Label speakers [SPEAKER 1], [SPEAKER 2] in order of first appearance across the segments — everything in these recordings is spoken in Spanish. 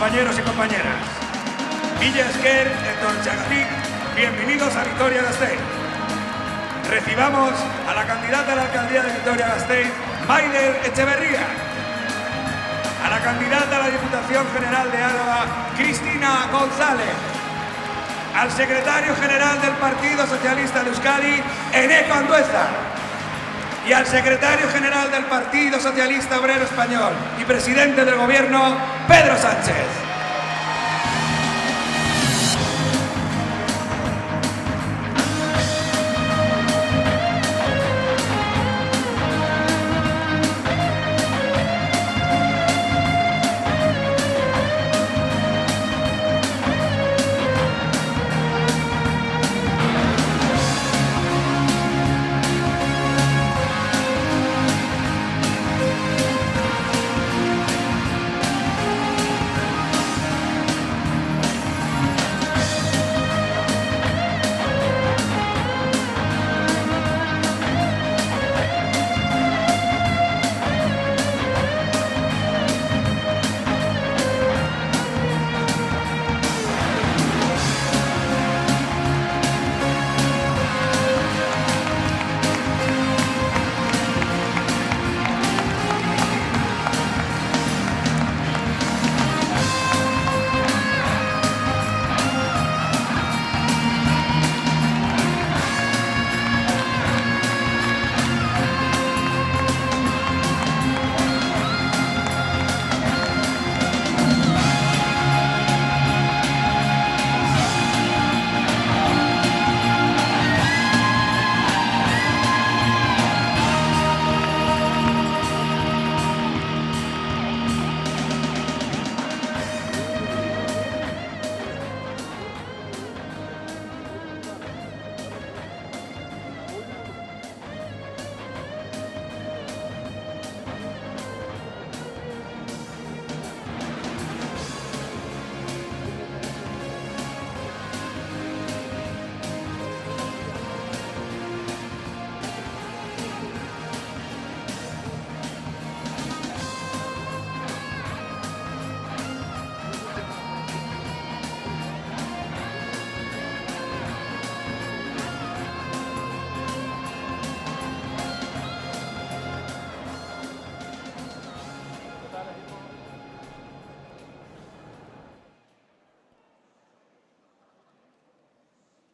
[SPEAKER 1] Compañeros y compañeras, Mila esker etortzeagatik, bienvenidos a Vitoria-Gasteiz. Recibamos a la candidata a la alcaldía de Vitoria-Gasteiz, Maider Etxeberria. A la candidata a la Diputación General de Álava, Cristina González. Al secretario general del Partido Socialista de Euskadi, Eneko Andueza. Y al secretario general del Partido Socialista Obrero Español y presidente del Gobierno, Pedro Sánchez.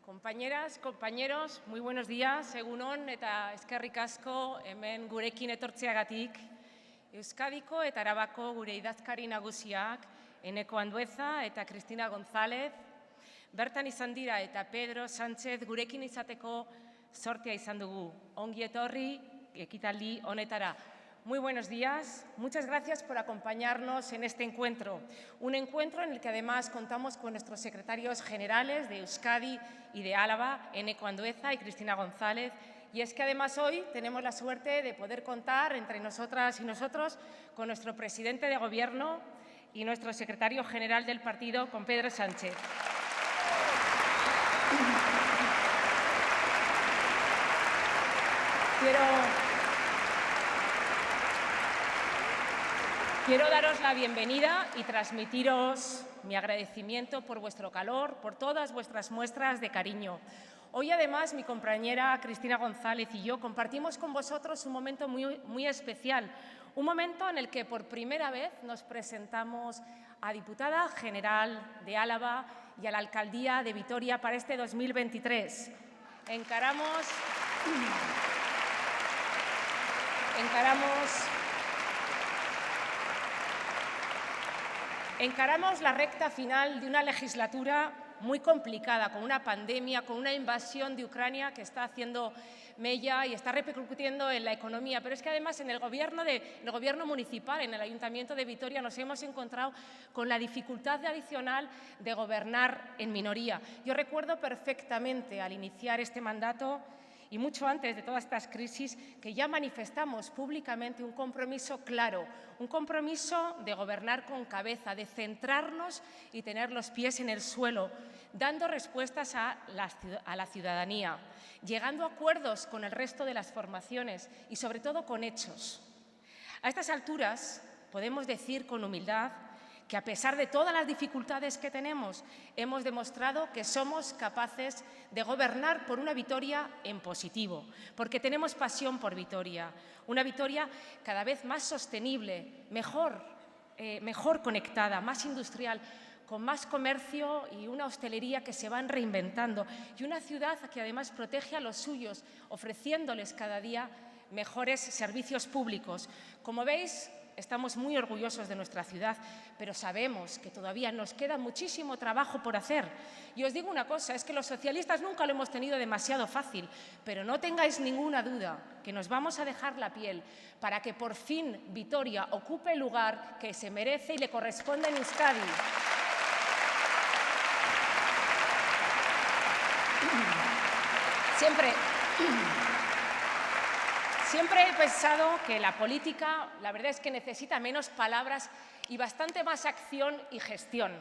[SPEAKER 2] Compañeras, compañeros, muy buenos días. Egun on eta eskerrik asko hemen gurekin etortzeagatik. Euskadiko eta Arabako gure idazkari nagusiak, Eneko Andueza eta Cristina González, bertan izan dira eta Pedro Sánchez gurekin izateko sortea izan dugu. Ongi etorri ekitaldi honetara. Muy buenos días. Muchas gracias por acompañarnos en este encuentro. Un encuentro en el que además contamos con nuestros secretarios generales de Euskadi y de Álava, Eneko Andueza y Cristina González. Y es que además hoy tenemos la suerte de poder contar entre nosotras y nosotros con nuestro presidente de Gobierno y nuestro secretario general del partido, con Pedro Sánchez. Quiero daros la bienvenida y transmitiros mi agradecimiento por vuestro calor, por todas vuestras muestras de cariño. Hoy, además, mi compañera Cristina González y yo compartimos con vosotros un momento muy especial, un momento en el que por primera vez nos presentamos a diputada general de Álava y a la alcaldía de Vitoria para este 2023. Encaramos la recta final de una legislatura muy complicada, con una pandemia, con una invasión de Ucrania que está haciendo mella y está repercutiendo en la economía. Pero es que además en el gobierno municipal, en el Ayuntamiento de Vitoria, nos hemos encontrado con la dificultad adicional de gobernar en minoría. Yo recuerdo perfectamente al iniciar este mandato y mucho antes de todas estas crisis, que ya manifestamos públicamente un compromiso claro, un compromiso de gobernar con cabeza, de centrarnos y tener los pies en el suelo, dando respuestas a la ciudadanía, llegando a acuerdos con el resto de las formaciones y, sobre todo, con hechos. A estas alturas, podemos decir con humildad que a pesar de todas las dificultades que tenemos, hemos demostrado que somos capaces de gobernar por una Vitoria en positivo, porque tenemos pasión por Vitoria, una Vitoria cada vez más sostenible, mejor conectada, más industrial, con más comercio y una hostelería que se van reinventando, y una ciudad que además protege a los suyos, ofreciéndoles cada día mejores servicios públicos. Como veis, estamos muy orgullosos de nuestra ciudad, pero sabemos que todavía nos queda muchísimo trabajo por hacer. Y os digo una cosa, es que los socialistas nunca lo hemos tenido demasiado fácil, pero no tengáis ninguna duda que nos vamos a dejar la piel para que por fin Vitoria ocupe el lugar que se merece y le corresponde en Euskadi. Siempre he pensado que la política, la verdad es que necesita menos palabras y bastante más acción y gestión.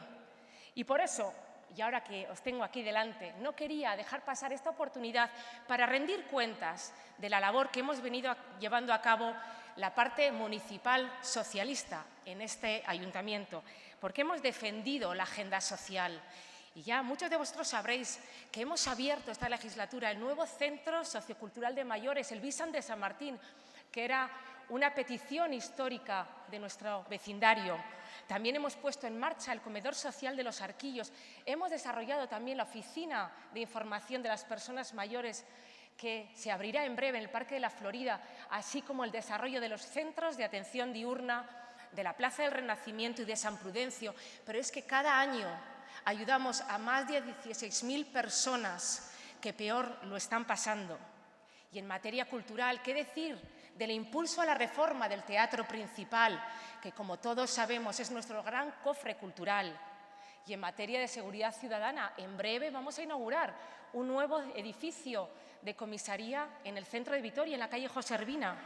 [SPEAKER 2] Y por eso, y ahora que os tengo aquí delante, no quería dejar pasar esta oportunidad para rendir cuentas de la labor que hemos venido llevando a cabo la parte municipal socialista en este ayuntamiento, porque hemos defendido la agenda social. Y ya muchos de vosotros sabréis que hemos abierto esta legislatura el nuevo Centro Sociocultural de Mayores, el Visan de San Martín, que era una petición histórica de nuestro vecindario. También hemos puesto en marcha el Comedor Social de los Arquillos. Hemos desarrollado también la Oficina de Información de las Personas Mayores, que se abrirá en breve en el Parque de la Florida, así como el desarrollo de los centros de atención diurna de la Plaza del Renacimiento y de San Prudencio. Pero es que cada año ayudamos a más de 16.000 personas que peor lo están pasando. Y en materia cultural, ¿qué decir del impulso a la reforma del Teatro Principal, que como todos sabemos es nuestro gran cofre cultural? Y en materia de seguridad ciudadana, en breve vamos a inaugurar un nuevo edificio de comisaría en el centro de Vitoria, en la calle José Ervina.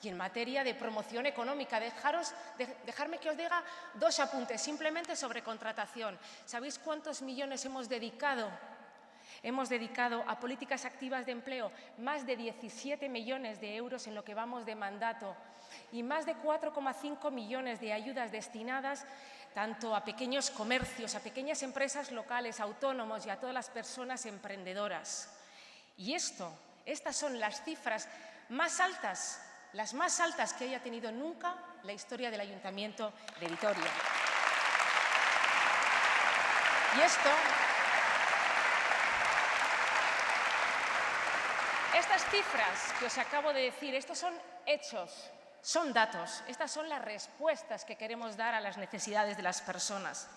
[SPEAKER 2] Y en materia de promoción económica, dejadme que os diga dos apuntes, simplemente sobre contratación. ¿Sabéis cuántos millones hemos dedicado? Hemos dedicado a políticas activas de empleo más de 17 millones de euros en lo que vamos de mandato y más de 4,5 millones de ayudas destinadas tanto a pequeños comercios, a pequeñas empresas locales, autónomos y a todas las personas emprendedoras. Y estas son las cifras más altas, las más altas que haya tenido nunca la historia del Ayuntamiento de Vitoria. Y estas cifras que os acabo de decir, estos son hechos, son datos, estas son las respuestas que queremos dar a las necesidades de las personas.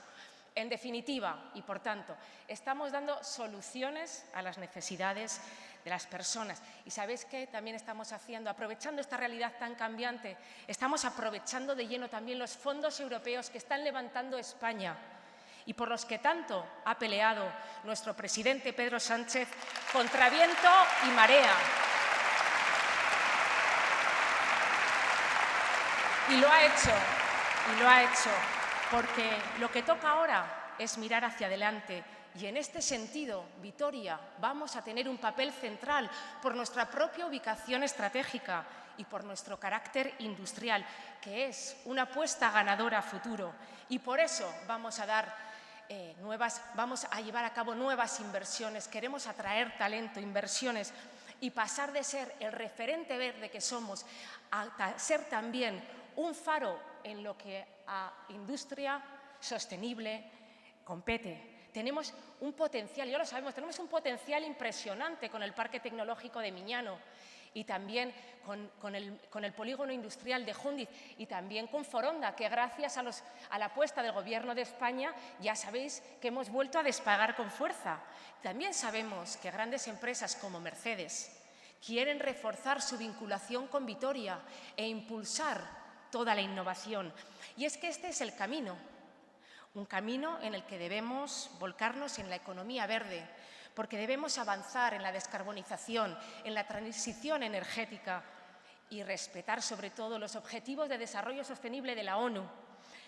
[SPEAKER 2] En definitiva, y por tanto, estamos dando soluciones a las necesidades de las personas. ¿Y sabéis qué también estamos haciendo? Aprovechando esta realidad tan cambiante, estamos aprovechando de lleno también los fondos europeos que están levantando España y por los que tanto ha peleado nuestro presidente Pedro Sánchez contra viento y marea. Y lo ha hecho, porque lo que toca ahora es mirar hacia adelante. Y en este sentido, Vitoria, vamos a tener un papel central por nuestra propia ubicación estratégica y por nuestro carácter industrial, que es una apuesta ganadora a futuro. Y por eso vamos a llevar a cabo nuevas inversiones, queremos atraer talento, inversiones y pasar de ser el referente verde que somos a ser también un faro en lo que a industria sostenible compete. Tenemos un potencial, ya lo sabemos, tenemos un potencial impresionante con el Parque Tecnológico de Miñano y también con el polígono industrial de Jundiz y también con Foronda, que gracias a la apuesta del Gobierno de España ya sabéis que hemos vuelto a despegar con fuerza. También sabemos que grandes empresas como Mercedes quieren reforzar su vinculación con Vitoria e impulsar toda la innovación. Y es que este es el camino. Un camino en el que debemos volcarnos en la economía verde, porque debemos avanzar en la descarbonización, en la transición energética y respetar sobre todo los objetivos de desarrollo sostenible de la ONU,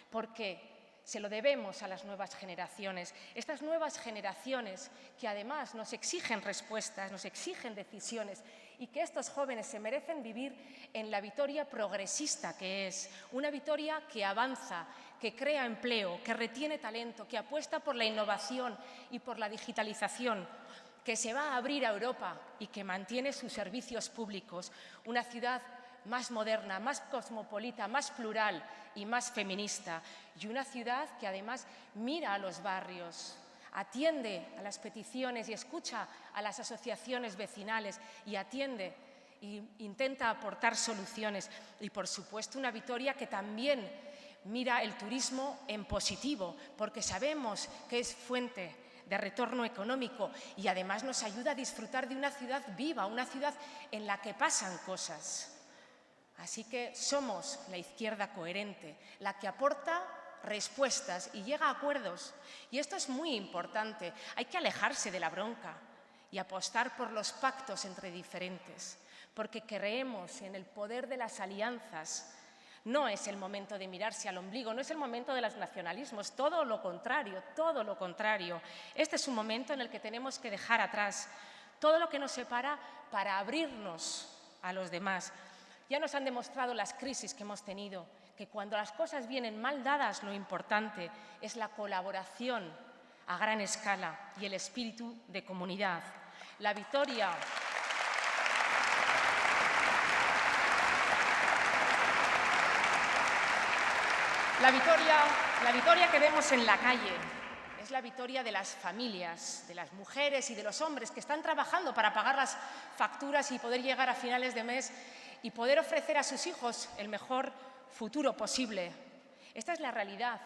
[SPEAKER 2] porque se lo debemos a las nuevas generaciones. Estas nuevas generaciones que además nos exigen respuestas, nos exigen decisiones y que estos jóvenes se merecen vivir en la Vitoria progresista que es, una Vitoria que avanza, que crea empleo, que retiene talento, que apuesta por la innovación y por la digitalización, que se va a abrir a Europa y que mantiene sus servicios públicos, una ciudad más moderna, más cosmopolita, más plural y más feminista, y una ciudad que además mira a los barrios, atiende a las peticiones y escucha a las asociaciones vecinales y atiende e intenta aportar soluciones. Y, por supuesto, una Vitoria que también mira el turismo en positivo, porque sabemos que es fuente de retorno económico y además nos ayuda a disfrutar de una ciudad viva, una ciudad en la que pasan cosas. Así que somos la izquierda coherente, la que aporta respuestas y llega a acuerdos. Y esto es muy importante. Hay que alejarse de la bronca y apostar por los pactos entre diferentes, porque creemos en el poder de las alianzas. No es el momento de mirarse al ombligo, no es el momento de los nacionalismos, todo lo contrario, todo lo contrario. Este es un momento en el que tenemos que dejar atrás todo lo que nos separa para abrirnos a los demás. Ya nos han demostrado las crisis que hemos tenido, que cuando las cosas vienen mal dadas, lo importante es la colaboración a gran escala y el espíritu de comunidad. La Vitoria que vemos en la calle es la Vitoria de las familias, de las mujeres y de los hombres que están trabajando para pagar las facturas y poder llegar a finales de mes y poder ofrecer a sus hijos el mejor futuro posible. Esta es la realidad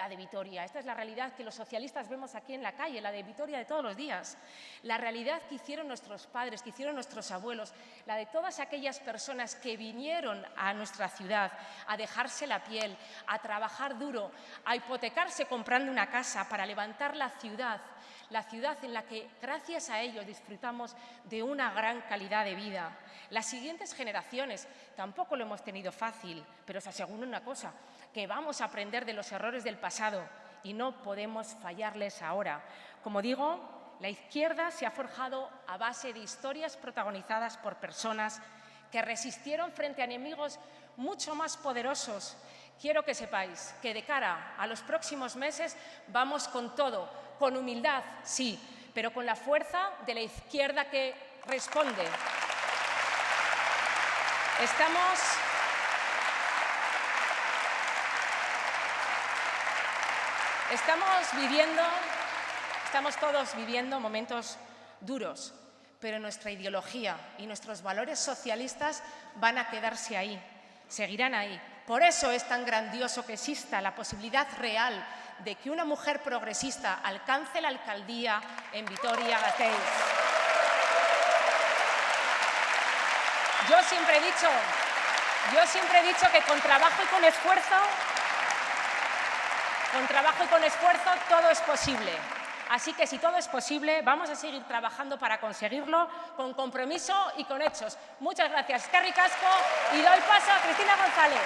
[SPEAKER 2] de Vitoria, esta es la realidad que los socialistas vemos aquí en la calle, la de Vitoria de todos los días, la realidad que hicieron nuestros padres, que hicieron nuestros abuelos, la de todas aquellas personas que vinieron a nuestra ciudad a dejarse la piel, a trabajar duro, a hipotecarse comprando una casa para levantar la ciudad en la que, gracias a ello, disfrutamos de una gran calidad de vida. Las siguientes generaciones tampoco lo hemos tenido fácil, pero os aseguro una cosa, que vamos a aprender de los errores del pasado y no podemos fallarles ahora. Como digo, la izquierda se ha forjado a base de historias protagonizadas por personas que resistieron frente a enemigos mucho más poderosos. Quiero que sepáis que de cara a los próximos meses vamos con todo, con humildad, sí, pero con la fuerza de la izquierda que responde. Estamos todos viviendo momentos duros, pero nuestra ideología y nuestros valores socialistas van a quedarse ahí, seguirán ahí. Por eso es tan grandioso que exista la posibilidad real de que una mujer progresista alcance la alcaldía en Vitoria-Gasteiz. Yo siempre he dicho que con trabajo y con esfuerzo todo es posible. Así que si todo es posible, vamos a seguir trabajando para conseguirlo con compromiso y con hechos. Muchas gracias. Eskerrik asko y doy paso a Cristina González.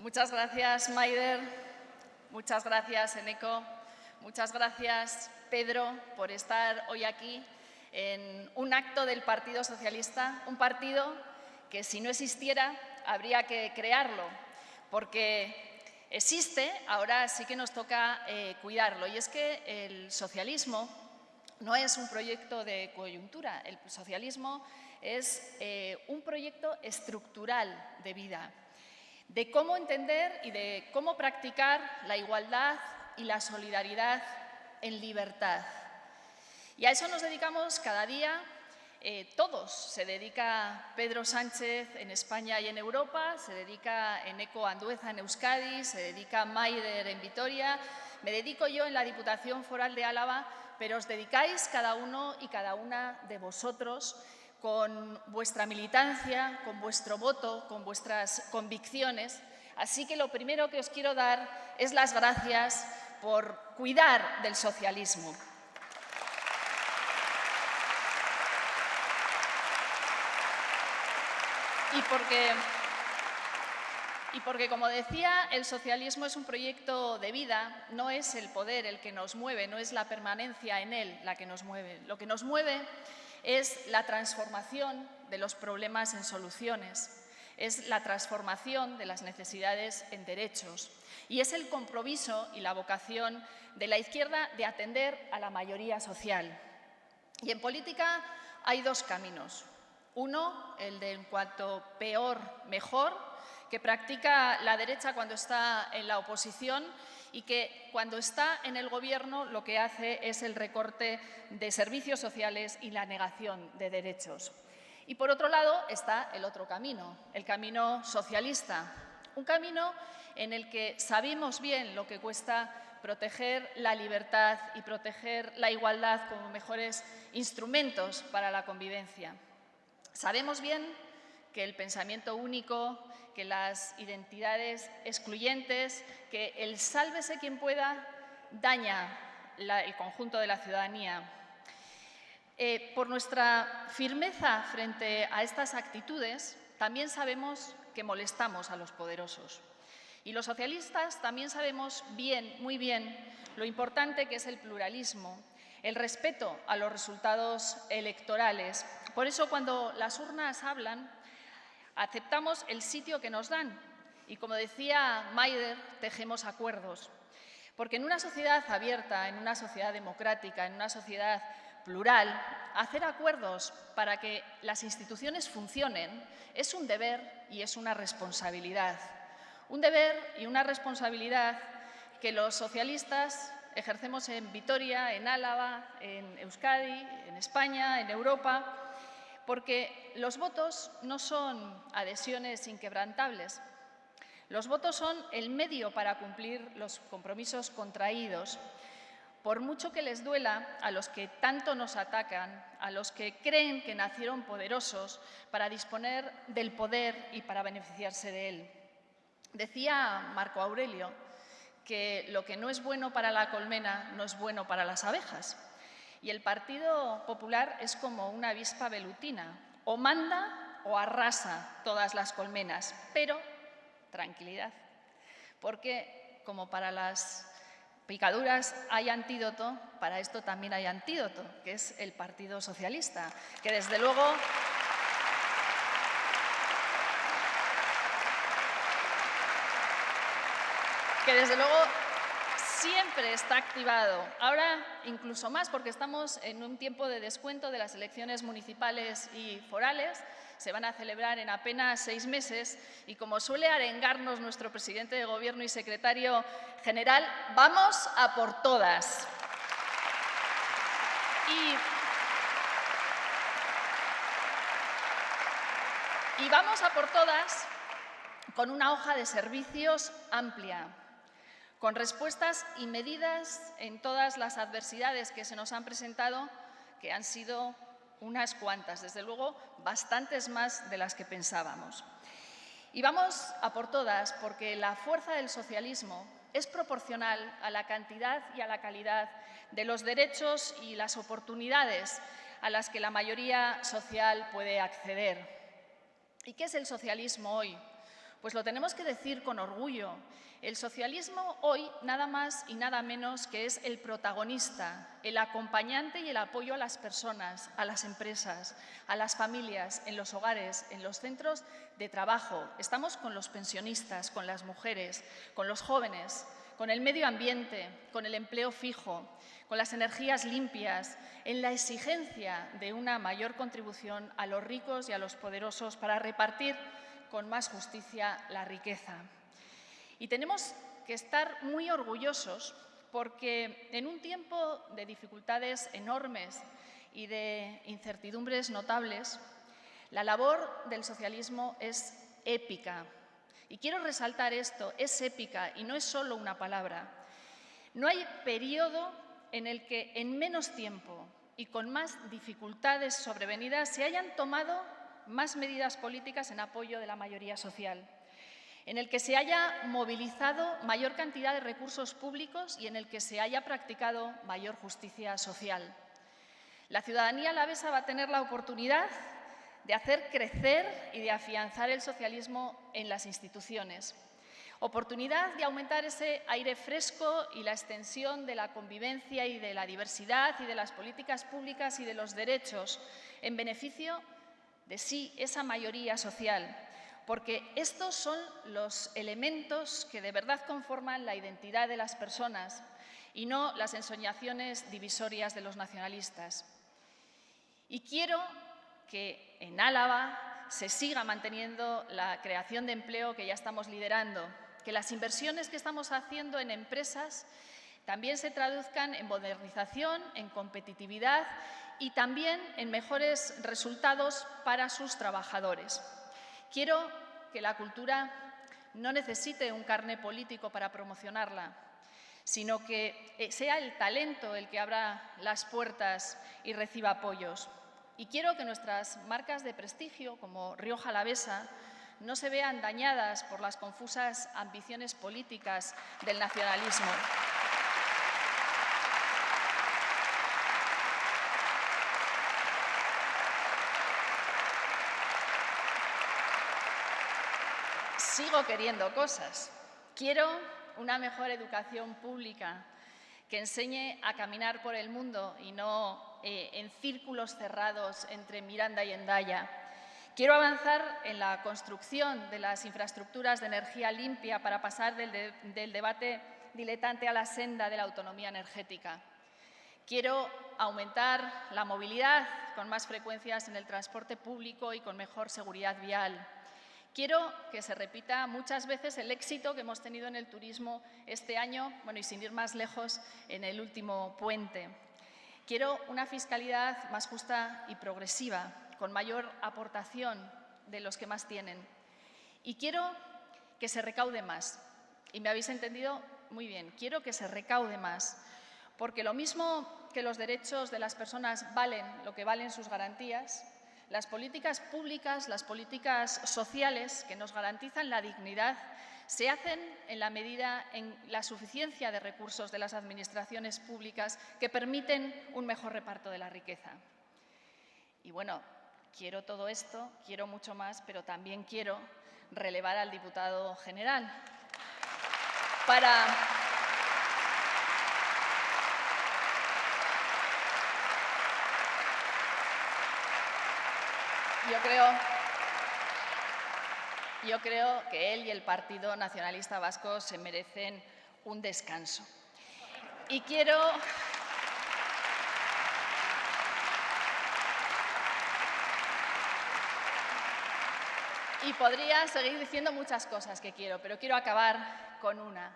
[SPEAKER 3] Muchas gracias, Maider. Muchas gracias, Eneko. Muchas gracias, Pedro, por estar hoy aquí en un acto del Partido Socialista, un partido que si no existiera habría que crearlo, porque existe, ahora sí que nos toca cuidarlo. Y es que el socialismo no es un proyecto de coyuntura, el socialismo es un proyecto estructural de vida, de cómo entender y de cómo practicar la igualdad y la solidaridad en libertad. Y a eso nos dedicamos cada día todos. Se dedica Pedro Sánchez en España y en Europa, se dedica Eneko Andueza en Euskadi, se dedica Maider en Vitoria, me dedico yo en la Diputación Foral de Álava, pero os dedicáis cada uno y cada una de vosotros con vuestra militancia, con vuestro voto, con vuestras convicciones. Así que lo primero que os quiero dar es las gracias por cuidar del socialismo. Y porque, como decía, el socialismo es un proyecto de vida, no es el poder el que nos mueve, no es la permanencia en él la que nos mueve. Lo que nos mueve es la transformación de los problemas en soluciones, es la transformación de las necesidades en derechos y es el compromiso y la vocación de la izquierda de atender a la mayoría social. Y en política hay dos caminos. Uno, el de en cuanto peor, mejor, que practica la derecha cuando está en la oposición y que cuando está en el Gobierno lo que hace es el recorte de servicios sociales y la negación de derechos. Y por otro lado está el otro camino, el camino socialista, un camino en el que sabemos bien lo que cuesta proteger la libertad y proteger la igualdad como mejores instrumentos para la convivencia. Sabemos bien que el pensamiento único, que las identidades excluyentes, que el sálvese quien pueda daña el conjunto de la ciudadanía. Por nuestra firmeza frente a estas actitudes, también sabemos que molestamos a los poderosos. Y los socialistas también sabemos bien, muy bien, lo importante que es el pluralismo, el respeto a los resultados electorales. Por eso, cuando las urnas hablan, aceptamos el sitio que nos dan y, como decía Maider, tejemos acuerdos. Porque en una sociedad abierta, en una sociedad democrática, en una sociedad plural, hacer acuerdos para que las instituciones funcionen es un deber y es una responsabilidad. Un deber y una responsabilidad que los socialistas ejercemos en Vitoria, en Álava, en Euskadi, en España, en Europa, porque los votos no son adhesiones inquebrantables. Los votos son el medio para cumplir los compromisos contraídos, por mucho que les duela a los que tanto nos atacan, a los que creen que nacieron poderosos para disponer del poder y para beneficiarse de él. Decía Marco Aurelio que lo que no es bueno para la colmena no es bueno para las abejas. Y el Partido Popular es como una avispa velutina, o manda o arrasa todas las colmenas, pero tranquilidad, porque como para las picaduras hay antídoto, para esto también hay antídoto, que es el Partido Socialista, que desde luego siempre está activado. Ahora incluso más, porque estamos en un tiempo de descuento de las elecciones municipales y forales. Se van a celebrar en apenas 6 meses y, como suele arengarnos nuestro presidente de Gobierno y secretario general, vamos a por todas. Y vamos a por todas con una hoja de servicios amplia, con respuestas y medidas en todas las adversidades que se nos han presentado, que han sido unas cuantas, desde luego bastantes más de las que pensábamos. Y vamos a por todas porque la fuerza del socialismo es proporcional a la cantidad y a la calidad de los derechos y las oportunidades a las que la mayoría social puede acceder. ¿Y qué es el socialismo hoy? Pues lo tenemos que decir con orgullo. El socialismo hoy nada más y nada menos que es el protagonista, el acompañante y el apoyo a las personas, a las empresas, a las familias, en los hogares, en los centros de trabajo. Estamos con los pensionistas, con las mujeres, con los jóvenes, con el medio ambiente, con el empleo fijo, con las energías limpias, en la exigencia de una mayor contribución a los ricos y a los poderosos para repartir con más justicia la riqueza. Y tenemos que estar muy orgullosos porque en un tiempo de dificultades enormes y de incertidumbres notables, la labor del socialismo es épica. Y quiero resaltar esto, es épica y no es solo una palabra. No hay periodo en el que en menos tiempo y con más dificultades sobrevenidas se hayan tomado más medidas políticas en apoyo de la mayoría social, en el que se haya movilizado mayor cantidad de recursos públicos y en el que se haya practicado mayor justicia social. La ciudadanía alavesa va a tener la oportunidad de hacer crecer y de afianzar el socialismo en las instituciones. Oportunidad de aumentar ese aire fresco y la extensión de la convivencia y de la diversidad y de las políticas públicas y de los derechos en beneficio de sí, esa mayoría social, porque estos son los elementos que de verdad conforman la identidad de las personas y no las ensoñaciones divisorias de los nacionalistas. Y quiero que en Álava se siga manteniendo la creación de empleo que ya estamos liderando, que las inversiones que estamos haciendo en empresas también se traduzcan en modernización, en competitividad y también en mejores resultados para sus trabajadores. Quiero que la cultura no necesite un carné político para promocionarla, sino que sea el talento el que abra las puertas y reciba apoyos. Y quiero que nuestras marcas de prestigio, como Rioja Alavesa, no se vean dañadas por las confusas ambiciones políticas del nacionalismo. Sigo queriendo cosas. Quiero una mejor educación pública que enseñe a caminar por el mundo y no en círculos cerrados entre Miranda y Hendaya. Quiero avanzar en la construcción de las infraestructuras de energía limpia para pasar del debate diletante a la senda de la autonomía energética. Quiero aumentar la movilidad con más frecuencias en el transporte público y con mejor seguridad vial. Quiero que se repita muchas veces el éxito que hemos tenido en el turismo este año, y sin ir más lejos, en el último puente. Quiero una fiscalidad más justa y progresiva, con mayor aportación de los que más tienen. Y quiero que se recaude más. Y me habéis entendido muy bien, quiero que se recaude más, porque lo mismo que los derechos de las personas valen lo que valen sus garantías, las políticas públicas, las políticas sociales que nos garantizan la dignidad se hacen en la medida en la suficiencia de recursos de las administraciones públicas que permiten un mejor reparto de la riqueza. Y bueno, quiero todo esto, quiero mucho más, pero también quiero relevar al diputado general para Yo creo que él y el Partido Nacionalista Vasco se merecen un descanso. Y podría seguir diciendo muchas cosas que quiero, pero quiero acabar con una.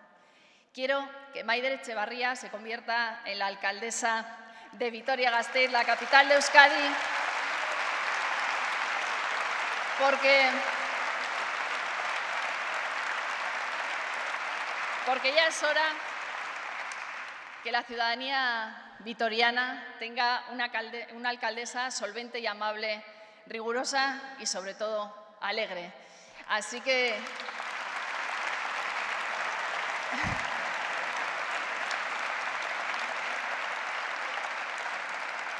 [SPEAKER 3] Quiero que Maider Etxebarria se convierta en la alcaldesa de Vitoria-Gasteiz, la capital de Euskadi, porque ya es hora que la ciudadanía vitoriana tenga una alcaldesa solvente y amable, rigurosa y, sobre todo, alegre. Así que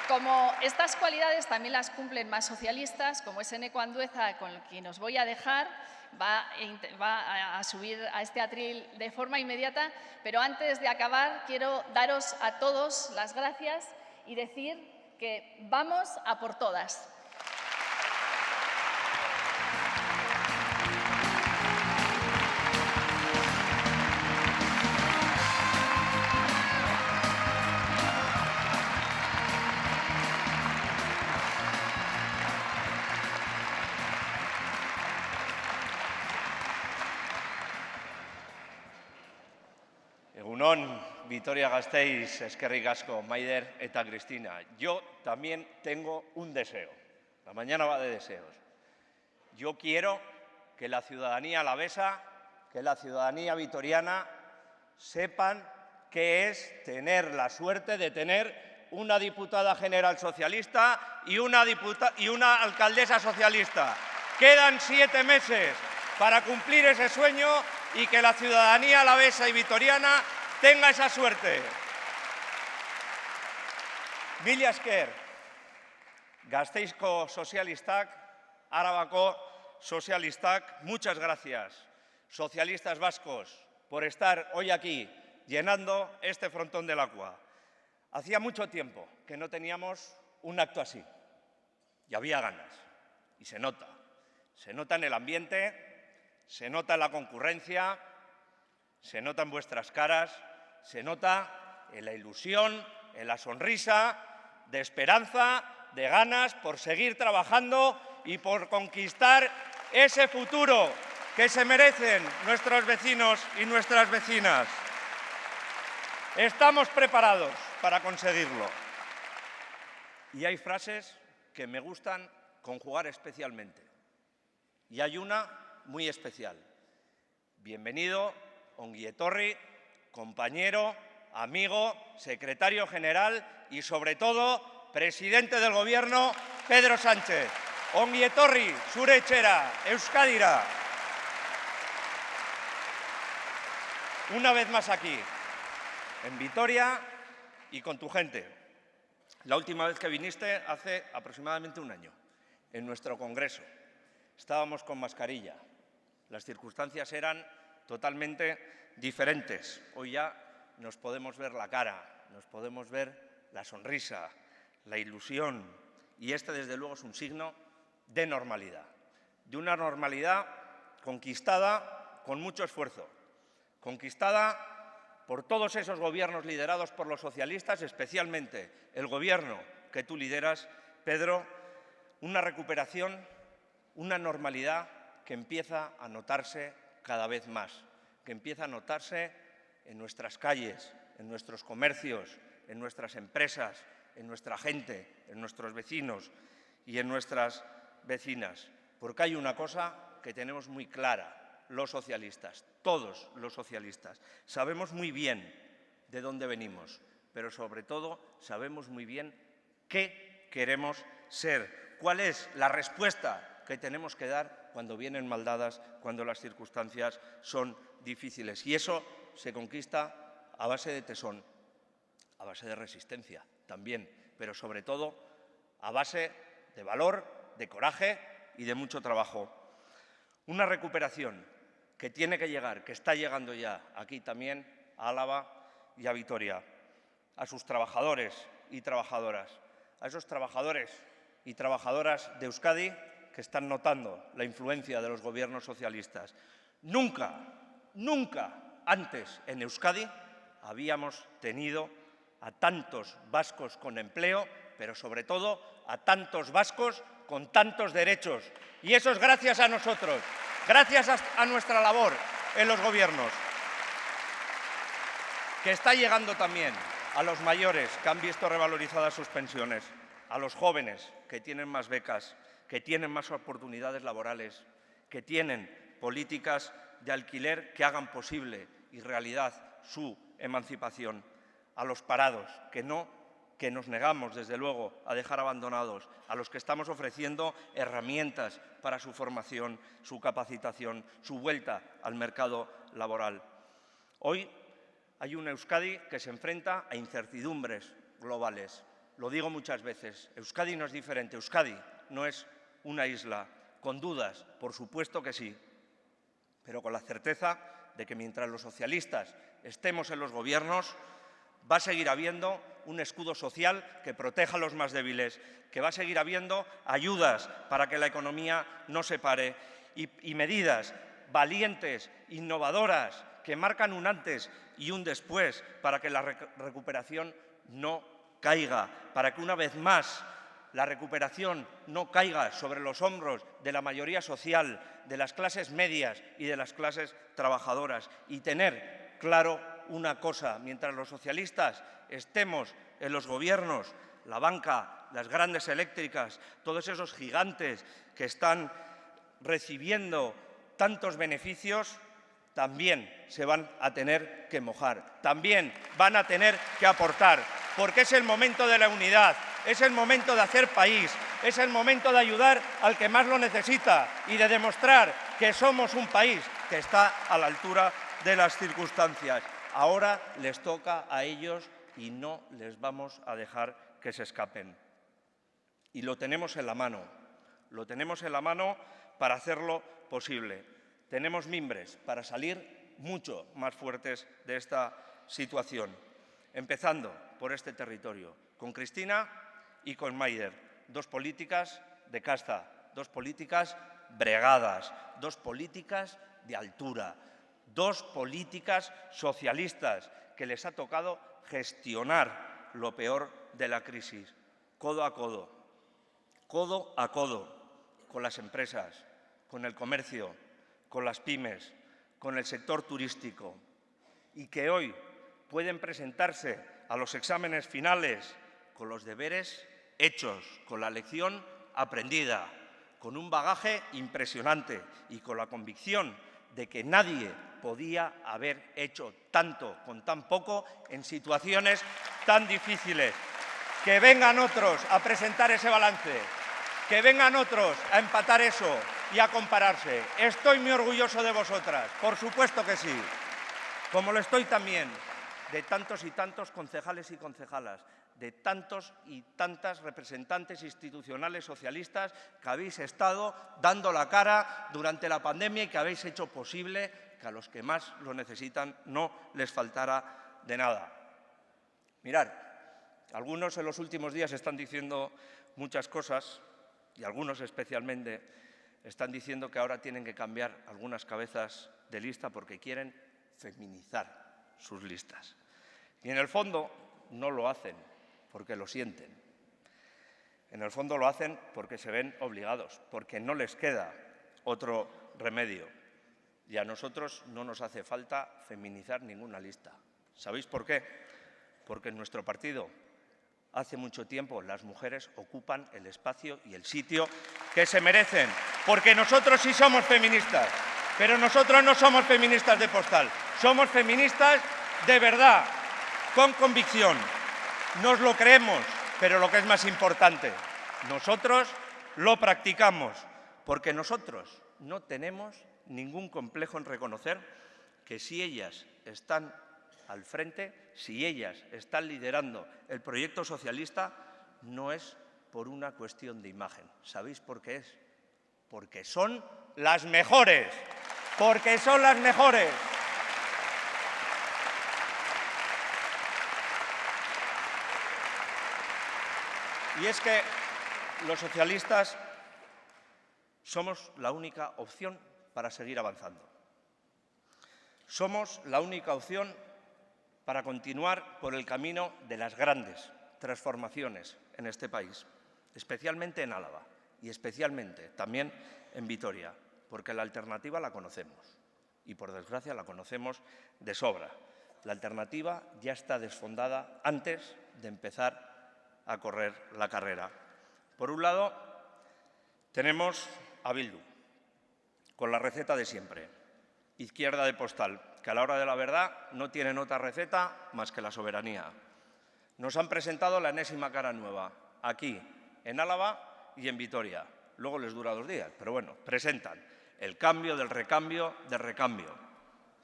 [SPEAKER 3] como estas cualidades también las cumplen más socialistas, como es Eneko Andueza, con quien os voy a dejar, va a subir a este atril de forma inmediata, pero antes de acabar quiero daros a todos las gracias y decir que vamos a por todas.
[SPEAKER 4] Egun on, Vitoria-Gasteiz, eskerrik asko, Maider eta Cristina. Yo también tengo un deseo. La mañana va de deseos. Yo quiero que la ciudadanía alavesa, que la ciudadanía vitoriana sepan qué es tener la suerte de tener una diputada general socialista y una alcaldesa socialista. Quedan 7 meses para cumplir ese sueño y que la ciudadanía alavesa y vitoriana tenga esa suerte. Mila esker, Gasteizko sozialistak, Arabako sozialistak, muchas gracias, socialistas vascos, por estar hoy aquí llenando este frontón del Aqua. Hacía mucho tiempo que no teníamos un acto así y había ganas y se nota en el ambiente, se nota en la concurrencia, se nota en vuestras caras, se nota en la ilusión, en la sonrisa, de esperanza, de ganas por seguir trabajando y por conquistar ese futuro que se merecen nuestros vecinos y nuestras vecinas. Estamos preparados para conseguirlo. Y hay frases que me gustan conjugar especialmente. Y hay una muy especial. Bienvenido, ongi etorri, compañero, amigo, secretario general y, sobre todo, presidente del Gobierno, Pedro Sánchez. Ongi etorri, zure etxera, Euskadira. Una vez más aquí, en Vitoria y con tu gente. La última vez que viniste hace aproximadamente un año, en nuestro congreso. Estábamos con mascarilla. Las circunstancias eran totalmente diferentes. Hoy ya nos podemos ver la cara, nos podemos ver la sonrisa, la ilusión. Y este, desde luego, es un signo de normalidad. De una normalidad conquistada con mucho esfuerzo. Conquistada por todos esos gobiernos liderados por los socialistas, especialmente el gobierno que tú lideras, Pedro, una recuperación, una normalidad que empieza a notarse cada vez más, que empieza a notarse en nuestras calles, en nuestros comercios, en nuestras empresas, en nuestra gente, en nuestros vecinos y en nuestras vecinas. Porque hay una cosa que tenemos muy clara, los socialistas, todos los socialistas. Sabemos muy bien de dónde venimos, pero sobre todo sabemos muy bien qué queremos ser, cuál es la respuesta que tenemos que dar cuando vienen mal dadas, cuando las circunstancias son difíciles. Y eso se conquista a base de tesón, a base de resistencia también, pero sobre todo a base de valor, de coraje y de mucho trabajo. Una recuperación que tiene que llegar, que está llegando ya aquí también a Álava y a Vitoria, a sus trabajadores y trabajadoras, a esos trabajadores y trabajadoras de Euskadi que están notando la influencia de los gobiernos socialistas. Nunca antes en Euskadi habíamos tenido a tantos vascos con empleo, pero sobre todo a tantos vascos con tantos derechos. Y eso es gracias a nosotros, gracias a nuestra labor en los gobiernos, que está llegando también a los mayores que han visto revalorizadas sus pensiones, a los jóvenes que tienen más becas, que tienen más oportunidades laborales, que tienen políticas de alquiler que hagan posible y realidad su emancipación, a los parados que nos negamos, desde luego, a dejar abandonados, a los que estamos ofreciendo herramientas para su formación, su capacitación, su vuelta al mercado laboral. Hoy hay una Euskadi que se enfrenta a incertidumbres globales. Lo digo muchas veces, Euskadi no es diferente, Euskadi no es una isla con dudas, por supuesto que sí, pero con la certeza de que mientras los socialistas estemos en los gobiernos, va a seguir habiendo un escudo social que proteja a los más débiles, que va a seguir habiendo ayudas para que la economía no se pare y medidas valientes, innovadoras, que marcan un antes y un después para que la recuperación no caiga, para que una vez más la recuperación no caiga sobre los hombros de la mayoría social, de las clases medias y de las clases trabajadoras, y tener claro una cosa: mientras los socialistas estemos en los gobiernos, la banca, las grandes eléctricas, todos esos gigantes que están recibiendo tantos beneficios, también se van a tener que mojar, también van a tener que aportar, porque es el momento de la unidad, es el momento de hacer país, es el momento de ayudar al que más lo necesita y de demostrar que somos un país que está a la altura de las circunstancias. Ahora les toca a ellos y no les vamos a dejar que se escapen. Y lo tenemos en la mano para hacerlo posible. Tenemos mimbres para salir mucho más fuertes de esta situación, empezando por este territorio, con Cristina y con Maider, dos políticas de casta, dos políticas bregadas, dos políticas de altura, dos políticas socialistas que les ha tocado gestionar lo peor de la crisis, codo a codo con las empresas, con el comercio, con las pymes, con el sector turístico, y que hoy pueden presentarse a los exámenes finales con los deberes hechos, con la lección aprendida, con un bagaje impresionante y con la convicción de que nadie podía haber hecho tanto con tan poco en situaciones tan difíciles. Que vengan otros a presentar ese balance, que vengan otros a empatar eso y a compararse. Estoy muy orgulloso de vosotras, por supuesto que sí, como lo estoy también de tantos y tantos concejales y concejalas, de tantos y tantas representantes institucionales socialistas que habéis estado dando la cara durante la pandemia y que habéis hecho posible que a los que más lo necesitan no les faltara de nada. Mirad, algunos en los últimos días están diciendo muchas cosas, y algunos especialmente están diciendo que ahora tienen que cambiar algunas cabezas de lista porque quieren feminizar sus listas. Y en el fondo no lo hacen porque lo sienten. En el fondo lo hacen porque se ven obligados, porque no les queda otro remedio. Y a nosotros no nos hace falta feminizar ninguna lista. ¿Sabéis por qué? Porque en nuestro partido hace mucho tiempo las mujeres ocupan el espacio y el sitio que se merecen. Porque nosotros sí somos feministas, pero nosotros no somos feministas de postal. Somos feministas de verdad, con convicción. Nos lo creemos, pero lo que es más importante, nosotros lo practicamos, porque nosotros no tenemos ningún complejo en reconocer que si ellas están al frente, si ellas están liderando el proyecto socialista, no es por una cuestión de imagen. ¿Sabéis por qué es? Porque son las mejores, porque son las mejores. Y es que los socialistas somos la única opción para seguir avanzando. Somos la única opción para continuar por el camino de las grandes transformaciones en este país, especialmente en Álava y especialmente también en Vitoria, porque la alternativa la conocemos y, por desgracia, la conocemos de sobra. La alternativa ya está desfondada antes de empezar a correr la carrera. Por un lado, tenemos a Bildu, con la receta de siempre, izquierda de postal, que a la hora de la verdad no tienen otra receta más que la soberanía. Nos han presentado la enésima cara nueva, aquí, en Álava y en Vitoria. Luego les dura 2 días, pero bueno, presentan el cambio del recambio del recambio.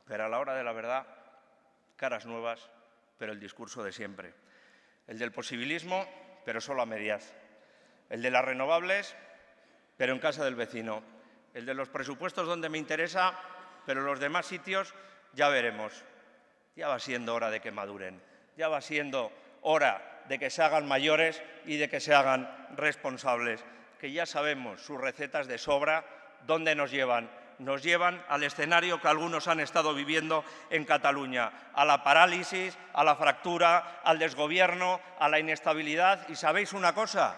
[SPEAKER 4] Pero a la hora de la verdad, caras nuevas, pero el discurso de siempre. El del posibilismo, pero solo a medias. El de las renovables, pero en casa del vecino. El de los presupuestos donde me interesa, pero en los demás sitios ya veremos. Ya va siendo hora de que maduren. Ya va siendo hora de que se hagan mayores y de que se hagan responsables. Que ya sabemos sus recetas de sobra, dónde nos llevan. Nos llevan al escenario que algunos han estado viviendo en Cataluña, a la parálisis, a la fractura, al desgobierno, a la inestabilidad. ¿Y sabéis una cosa?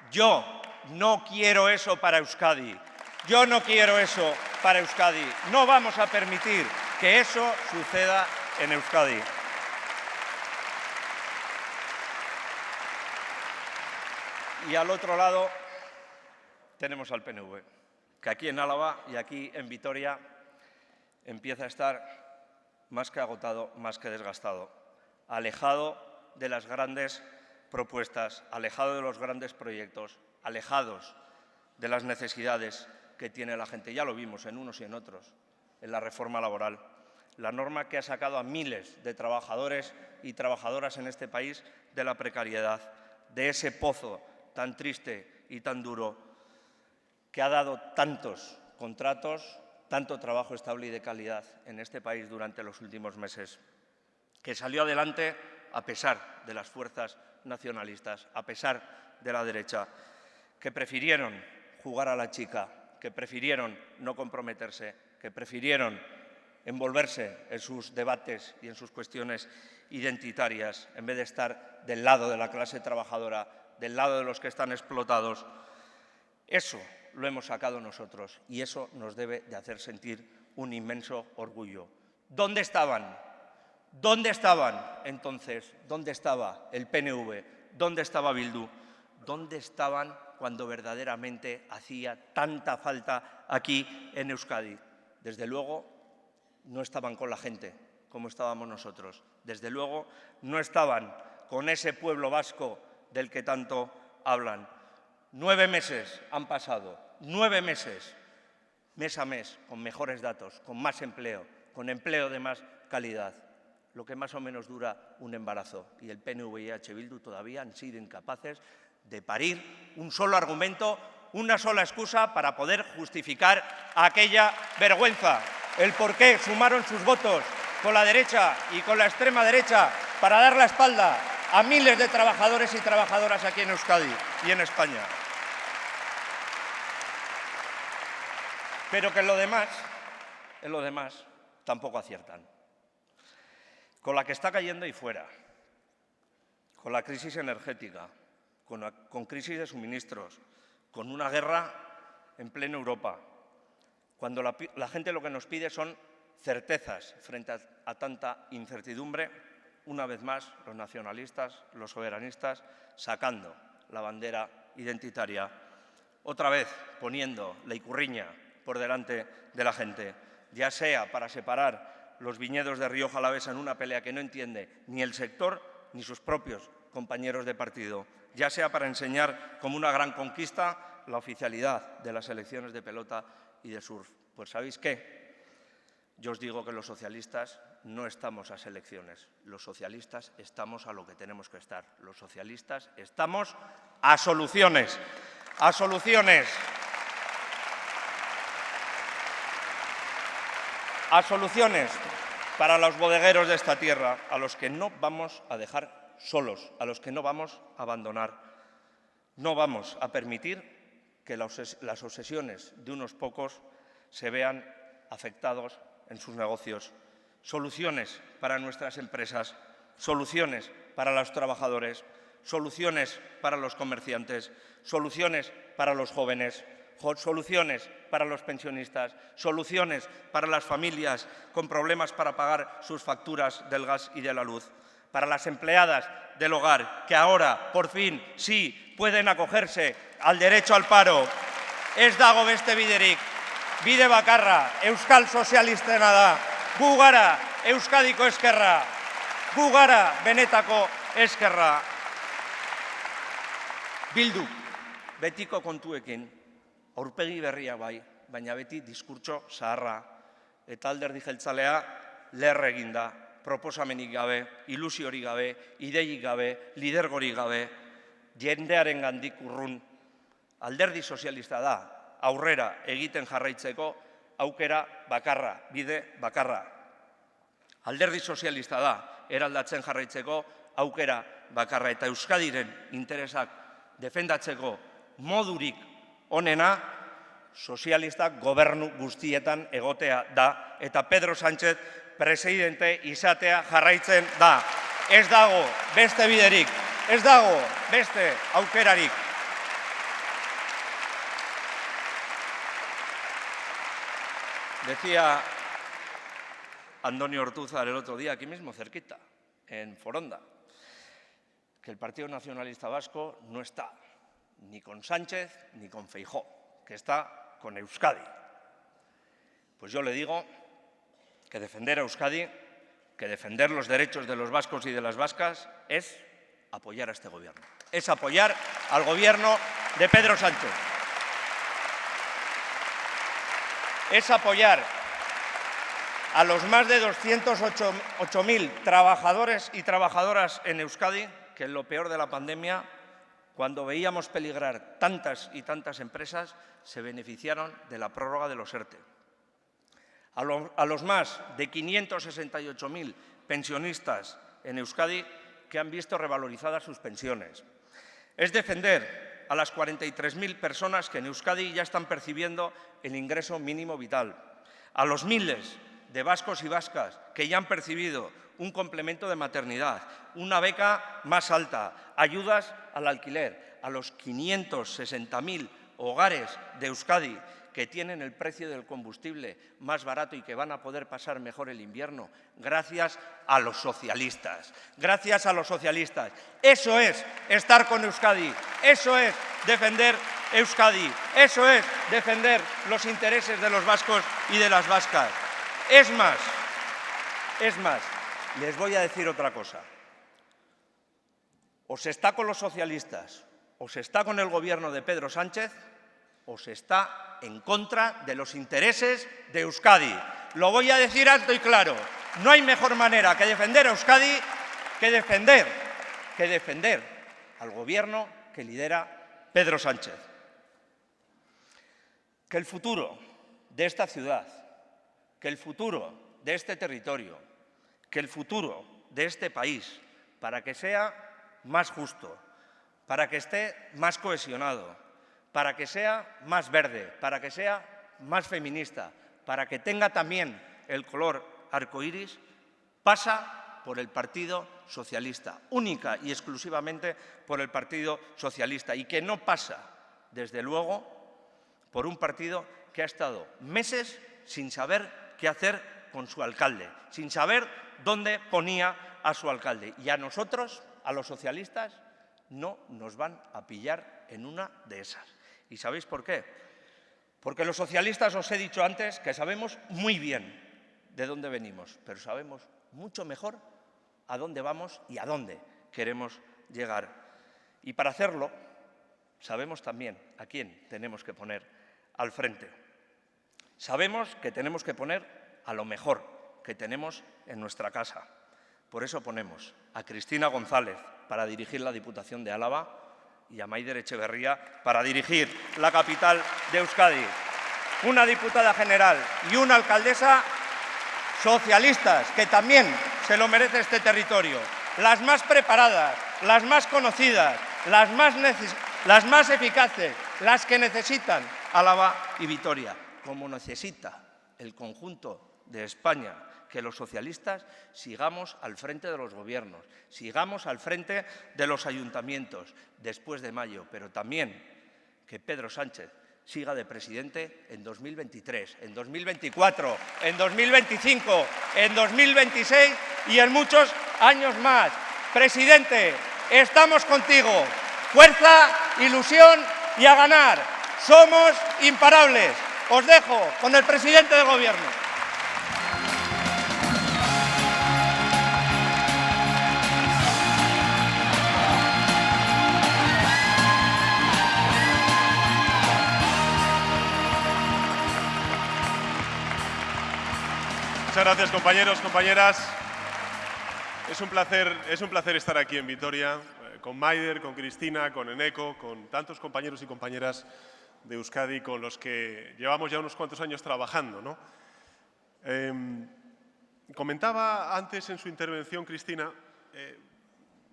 [SPEAKER 4] Yo no quiero eso para Euskadi. Yo no quiero eso para Euskadi. No vamos a permitir que eso suceda en Euskadi. Y al otro lado tenemos al PNV, que aquí en Álava y aquí en Vitoria empieza a estar más que agotado, más que desgastado, alejado de las grandes propuestas, alejado de los grandes proyectos, alejados de las necesidades que tiene la gente. Ya lo vimos en unos y en otros, en la reforma laboral. La norma que ha sacado a miles de trabajadores y trabajadoras en este país de la precariedad, de ese pozo tan triste y tan duro que ha dado tantos contratos, tanto trabajo estable y de calidad en este país durante los últimos meses, que salió adelante a pesar de las fuerzas nacionalistas, a pesar de la derecha, que prefirieron jugar a la chica, que prefirieron no comprometerse, que prefirieron envolverse en sus debates y en sus cuestiones identitarias, en vez de estar del lado de la clase trabajadora, del lado de los que están explotados. Eso lo hemos sacado nosotros y eso nos debe de hacer sentir un inmenso orgullo. ¿Dónde estaban? ¿Dónde estaban entonces? ¿Dónde estaba el PNV? ¿Dónde estaba Bildu? ¿Dónde estaban cuando verdaderamente hacía tanta falta aquí en Euskadi? Desde luego, no estaban con la gente, como estábamos nosotros. Desde luego, no estaban con ese pueblo vasco del que tanto hablan. 9 meses han pasado, 9 meses, mes a mes, con mejores datos, con más empleo, con empleo de más calidad, lo que más o menos dura un embarazo. Y el PNV y H. Bildu todavía han sido incapaces de parir un solo argumento, una sola excusa para poder justificar aquella vergüenza. El por qué sumaron sus votos con la derecha y con la extrema derecha para dar la espalda a miles de trabajadores y trabajadoras aquí en Euskadi y en España. Pero que en lo demás tampoco aciertan. Con la que está cayendo ahí fuera, con la crisis energética, con crisis de suministros, con una guerra en plena Europa, cuando la gente lo que nos pide son certezas frente a tanta incertidumbre, una vez más los nacionalistas, los soberanistas, sacando la bandera identitaria, otra vez poniendo la ikurriña por delante de la gente, ya sea para separar los viñedos de Rioja Alavesa en una pelea que no entiende ni el sector ni sus propios compañeros de partido, ya sea para enseñar como una gran conquista la oficialidad de las selecciones de pelota y de surf. Pues ¿sabéis qué? Yo os digo que los socialistas no estamos a selecciones, los socialistas estamos a lo que tenemos que estar. Los socialistas estamos a soluciones, a soluciones. A soluciones para los bodegueros de esta tierra, a los que no vamos a dejar solos, a los que no vamos a abandonar. No vamos a permitir que las obsesiones de unos pocos se vean afectados en sus negocios. Soluciones para nuestras empresas, soluciones para los trabajadores, soluciones para los comerciantes, soluciones para los jóvenes, soluciones para los pensionistas, soluciones para las familias con problemas para pagar sus facturas del gas y de la luz, para las empleadas del hogar que ahora, por fin, sí pueden acogerse al derecho al paro. Ez dago beste biderik, bide bakarra, Euskal Sozialistena da, gu gara Euskadiko ezkerra, gu gara benetako ezkerra. Bildu, betiko kontuekin, aurpegi berria bai, baina beti diskurtso zaharra eta alderdi jeltzalea lerre eginda, proposamenik gabe, ilusiorik gabe, ideirik gabe, lidergorik gabe, jendearengandik urrun. Alderdi sozialista da, aurrera egiten jarraitzeko aukera bakarra, bide bakarra. Alderdi sozialista da, eraldatzen jarraitzeko aukera bakarra eta Euskadiren interesak defendatzeko modurik onena sozialistak gobernu guztietan egotea da eta Pedro Sánchez presidente izatea jarraitzen da. Ez dago beste biderik, ez dago beste aukerarik. Andoni Ortúzar el otro día, aquí mismo, cerquita, en Foronda, que el Partido Nacionalista Vasco no está ni con Sánchez ni con Feijóo, que está con Euskadi. Pues yo le digo que defender a Euskadi, que defender los derechos de los vascos y de las vascas es apoyar a este gobierno, es apoyar al gobierno de Pedro Sánchez. Es apoyar a los más de 208.000 trabajadores y trabajadoras en Euskadi que en lo peor de la pandemia, cuando veíamos peligrar tantas y tantas empresas, se beneficiaron de la prórroga de los ERTE. A los más de 568.000 pensionistas en Euskadi que han visto revalorizadas sus pensiones. Es defender a las 43.000 personas que en Euskadi ya están percibiendo el ingreso mínimo vital. A los miles de vascos y vascas que ya han percibido un complemento de maternidad, una beca más alta, ayudas al alquiler, a los 560.000 hogares de Euskadi que tienen el precio del combustible más barato y que van a poder pasar mejor el invierno, gracias a los socialistas. Gracias a los socialistas. Eso es estar con Euskadi, eso es defender Euskadi, eso es defender los intereses de los vascos y de las vascas. Es más, les voy a decir otra cosa. O se está con los socialistas, o se está con el gobierno de Pedro Sánchez, o se está en contra de los intereses de Euskadi. Lo voy a decir alto y claro. No hay mejor manera que defender a Euskadi que defender al gobierno que lidera Pedro Sánchez. Que el futuro de esta ciudad, que el futuro de este territorio, que el futuro de este país, para que sea más justo, para que esté más cohesionado, para que sea más verde, para que sea más feminista, para que tenga también el color arcoíris, pasa por el Partido Socialista, única y exclusivamente por el Partido Socialista, y que no pasa, desde luego, por un partido que ha estado meses sin saber qué hacer con su alcalde, sin saber dónde ponía a su alcalde. Y a nosotros, a los socialistas, no nos van a pillar en una de esas. ¿Y sabéis por qué? Porque los socialistas, os he dicho antes, que sabemos muy bien de dónde venimos, pero sabemos mucho mejor a dónde vamos y a dónde queremos llegar. Y para hacerlo, sabemos también a quién tenemos que poner al frente. Sabemos que tenemos que poner a lo mejor que tenemos en nuestra casa. Por eso ponemos a Cristina González para dirigir la Diputación de Álava y a Maider Etxeberria para dirigir la capital de Euskadi. Una diputada general y una alcaldesa socialistas, que también se lo merece este territorio. Las más preparadas, las más conocidas, las más eficaces, las que necesitan Álava y Vitoria, como necesita el conjunto de España, que los socialistas sigamos al frente de los gobiernos, sigamos al frente de los ayuntamientos después de mayo, pero también que Pedro Sánchez siga de presidente en 2023, en 2024, en 2025, en 2026 y en muchos años más. Presidente, estamos contigo. Fuerza, ilusión y a ganar. Somos imparables. Os dejo con el presidente del Gobierno.
[SPEAKER 5] Muchas gracias, compañeros, compañeras. Es un placer estar aquí en Vitoria, con Maider, con Cristina, con Eneko, con tantos compañeros y compañeras de Euskadi con los que llevamos ya unos cuantos años trabajando, ¿no? Comentaba antes en su intervención, Cristina,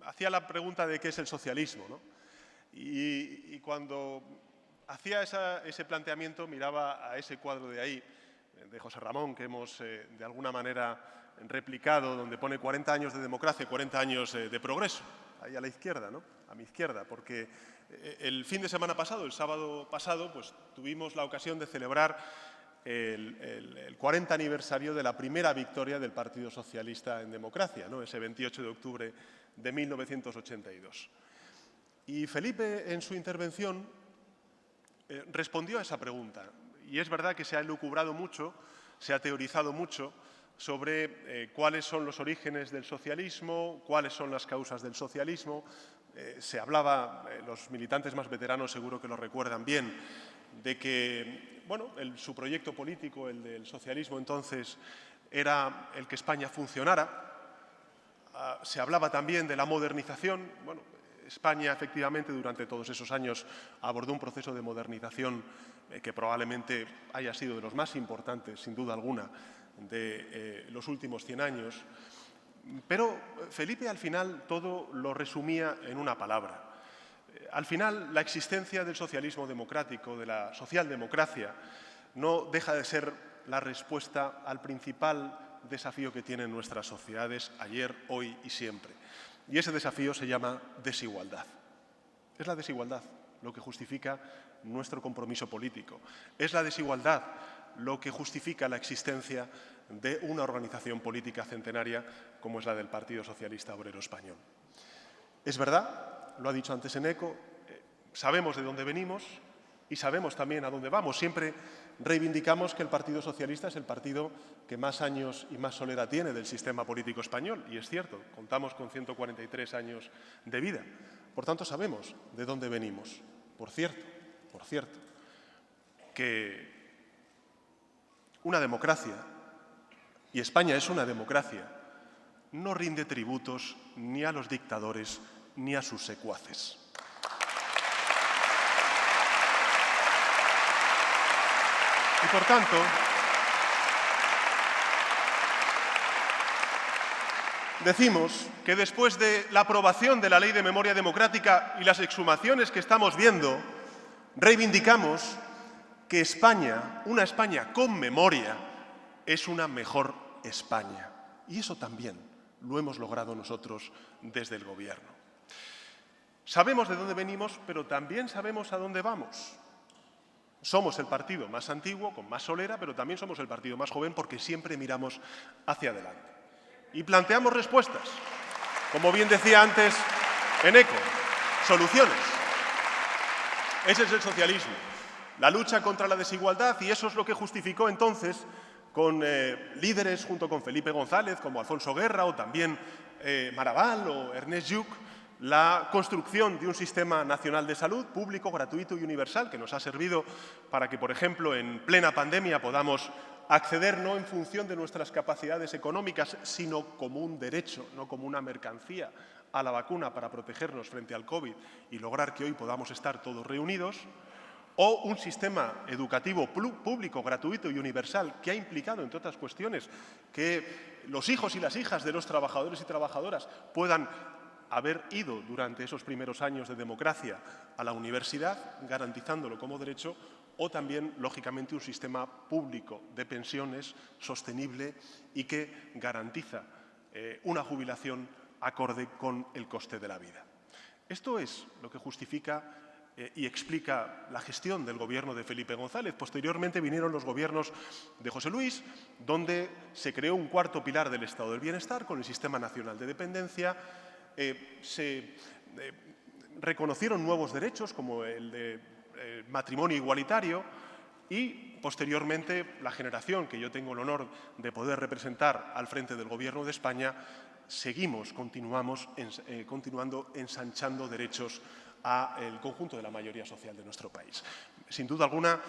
[SPEAKER 5] hacía la pregunta de qué es el socialismo, ¿no? Y cuando hacía ese planteamiento miraba a ese cuadro de ahí, de José Ramón, que hemos de alguna manera replicado, donde pone 40 años de democracia, 40 años de progreso, ahí a la izquierda, ¿no? A mi izquierda, porque el fin de semana pasado, el sábado pasado, pues tuvimos la ocasión de celebrar el 40 aniversario de la primera victoria del Partido Socialista en democracia, ¿no? Ese 28 de octubre de 1982. Y Felipe, en su intervención, respondió a esa pregunta. Y es verdad que se ha elucubrado mucho, se ha teorizado mucho sobre cuáles son los orígenes del socialismo, cuáles son las causas del socialismo. Se hablaba, los militantes más veteranos seguro que lo recuerdan bien, de que bueno, su proyecto político, el del socialismo entonces, era el que España funcionara. Se hablaba también de la modernización. Bueno, España, efectivamente, durante todos esos años abordó un proceso de modernización que probablemente haya sido de los más importantes, sin duda alguna, de los últimos 100 años. Pero Felipe, al final, todo lo resumía en una palabra. Al final, la existencia del socialismo democrático, de la socialdemocracia, no deja de ser la respuesta al principal desafío que tienen nuestras sociedades ayer, hoy y siempre. Y ese desafío se llama desigualdad. Es la desigualdad lo que justifica nuestro compromiso político. Es la desigualdad lo que justifica la existencia de una organización política centenaria como es la del Partido Socialista Obrero Español. Es verdad, lo ha dicho antes Eneko, sabemos de dónde venimos y sabemos también a dónde vamos. Siempre reivindicamos que el Partido Socialista es el partido que más años y más solera tiene del sistema político español. Y es cierto, contamos con 143 años de vida. Por tanto, sabemos de dónde venimos. Por cierto, que una democracia, y España es una democracia, no rinde tributos ni a los dictadores ni a sus secuaces. Y por tanto, decimos que después de la aprobación de la Ley de Memoria Democrática y las exhumaciones que estamos viendo, reivindicamos que España, una España con memoria, es una mejor España. Y eso también lo hemos logrado nosotros desde el Gobierno. Sabemos de dónde venimos, pero también sabemos a dónde vamos. Somos el partido más antiguo, con más solera, pero también somos el partido más joven porque siempre miramos hacia adelante. Y planteamos respuestas, como bien decía antes Eneko, soluciones. Ese es el socialismo, la lucha contra la desigualdad, y eso es lo que justificó entonces con líderes junto con Felipe González, como Alfonso Guerra o también Maragall o Ernest Lluch, la construcción de un sistema nacional de salud público, gratuito y universal que nos ha servido para que, por ejemplo, en plena pandemia podamos acceder no en función de nuestras capacidades económicas, sino como un derecho, no como una mercancía, a la vacuna para protegernos frente al COVID y lograr que hoy podamos estar todos reunidos, o un sistema educativo público, gratuito y universal que ha implicado, entre otras cuestiones, que los hijos y las hijas de los trabajadores y trabajadoras puedan haber ido durante esos primeros años de democracia a la universidad, garantizándolo como derecho, o también, lógicamente, un sistema público de pensiones sostenible y que garantiza una jubilación acorde con el coste de la vida. Esto es lo que justifica y explica la gestión del Gobierno de Felipe González. Posteriormente vinieron los gobiernos de José Luis, donde se creó un cuarto pilar del Estado del Bienestar con el Sistema Nacional de Dependencia. Se reconocieron nuevos derechos como el de matrimonio igualitario y, posteriormente, la generación que yo tengo el honor de poder representar al frente del Gobierno de España, continuando ensanchando derechos al conjunto de la mayoría social de nuestro país. Sin duda alguna,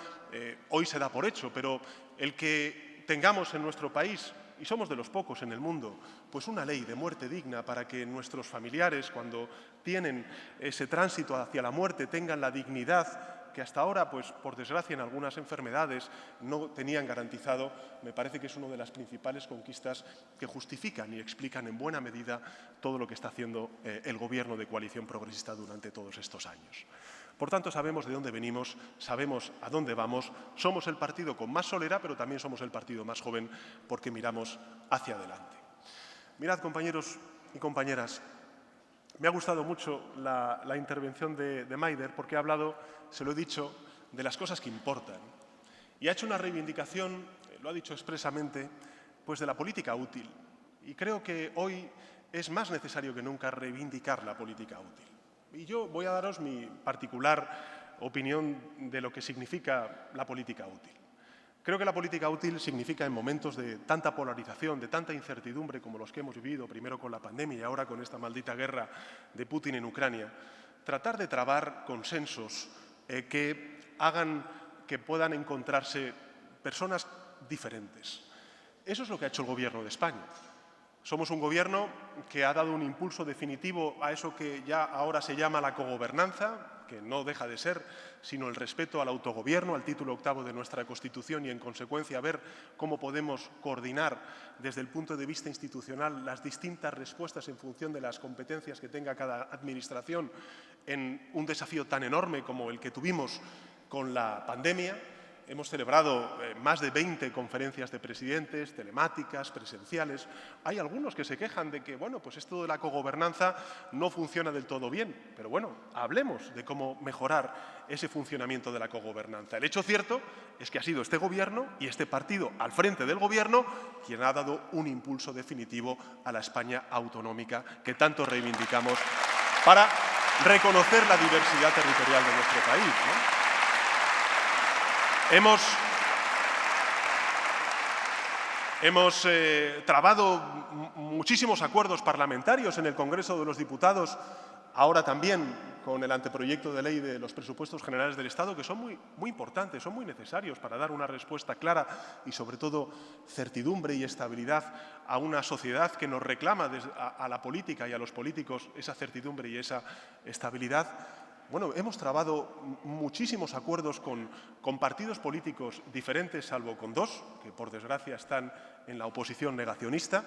[SPEAKER 5] hoy se da por hecho, pero el que tengamos en nuestro país, y somos de los pocos en el mundo, pues una ley de muerte digna para que nuestros familiares, cuando tienen ese tránsito hacia la muerte, tengan la dignidad que hasta ahora, pues por desgracia, en algunas enfermedades no tenían garantizado, me parece que es una de las principales conquistas que justifican y explican en buena medida todo lo que está haciendo el Gobierno de coalición progresista durante todos estos años. Por tanto, sabemos de dónde venimos, sabemos a dónde vamos, somos el partido con más solera, pero también somos el partido más joven porque miramos hacia adelante. Mirad, compañeros y compañeras, me ha gustado mucho la intervención de Maider porque ha hablado, se lo he dicho, de las cosas que importan. y ha hecho una reivindicación, lo ha dicho expresamente, pues de la política útil. Y creo que hoy es más necesario que nunca reivindicar la política útil. Y yo voy a daros mi particular opinión de lo que significa la política útil. Creo que la política útil significa, en momentos de tanta polarización, de tanta incertidumbre como los que hemos vivido, primero con la pandemia y ahora con esta maldita guerra de Putin en Ucrania, tratar de trabar consensos que hagan que puedan encontrarse personas diferentes. Eso es lo que ha hecho el Gobierno de España. Somos un Gobierno que ha dado un impulso definitivo a eso que ya ahora se llama la cogobernanza, que no deja de ser sino el respeto al autogobierno, al título 8º de nuestra Constitución y, en consecuencia, ver cómo podemos coordinar desde el punto de vista institucional las distintas respuestas en función de las competencias que tenga cada administración en un desafío tan enorme como el que tuvimos con la pandemia. Hemos celebrado más de 20 conferencias de presidentes, telemáticas, presenciales. Hay algunos que se quejan de que, bueno, pues esto de la cogobernanza no funciona del todo bien. Pero bueno, hablemos de cómo mejorar ese funcionamiento de la cogobernanza. El hecho cierto es que ha sido este Gobierno y este partido al frente del Gobierno quien ha dado un impulso definitivo a la España autonómica que tanto reivindicamos para reconocer la diversidad territorial de nuestro país, ¿no? Hemos trabado muchísimos acuerdos parlamentarios en el Congreso de los Diputados, ahora también con el anteproyecto de ley de los presupuestos generales del Estado, que son muy importantes, son muy necesarios para dar una respuesta clara y, sobre todo, certidumbre y estabilidad a una sociedad que nos reclama a la política y a los políticos esa certidumbre y esa estabilidad. Bueno, hemos trabado muchísimos acuerdos con partidos políticos diferentes, salvo con dos, que por desgracia están en la oposición negacionista.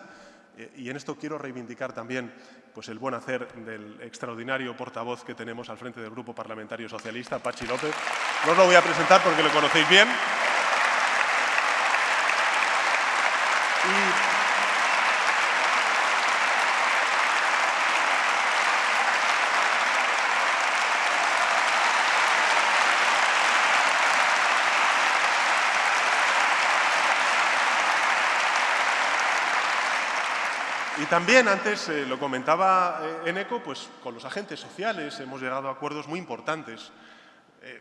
[SPEAKER 5] Y en esto quiero reivindicar también pues, el buen hacer del extraordinario portavoz que tenemos al frente del Grupo Parlamentario Socialista, Patxi López. No os lo voy a presentar porque lo conocéis bien. Y también, antes lo comentaba Eneko, pues con los agentes sociales hemos llegado a acuerdos muy importantes.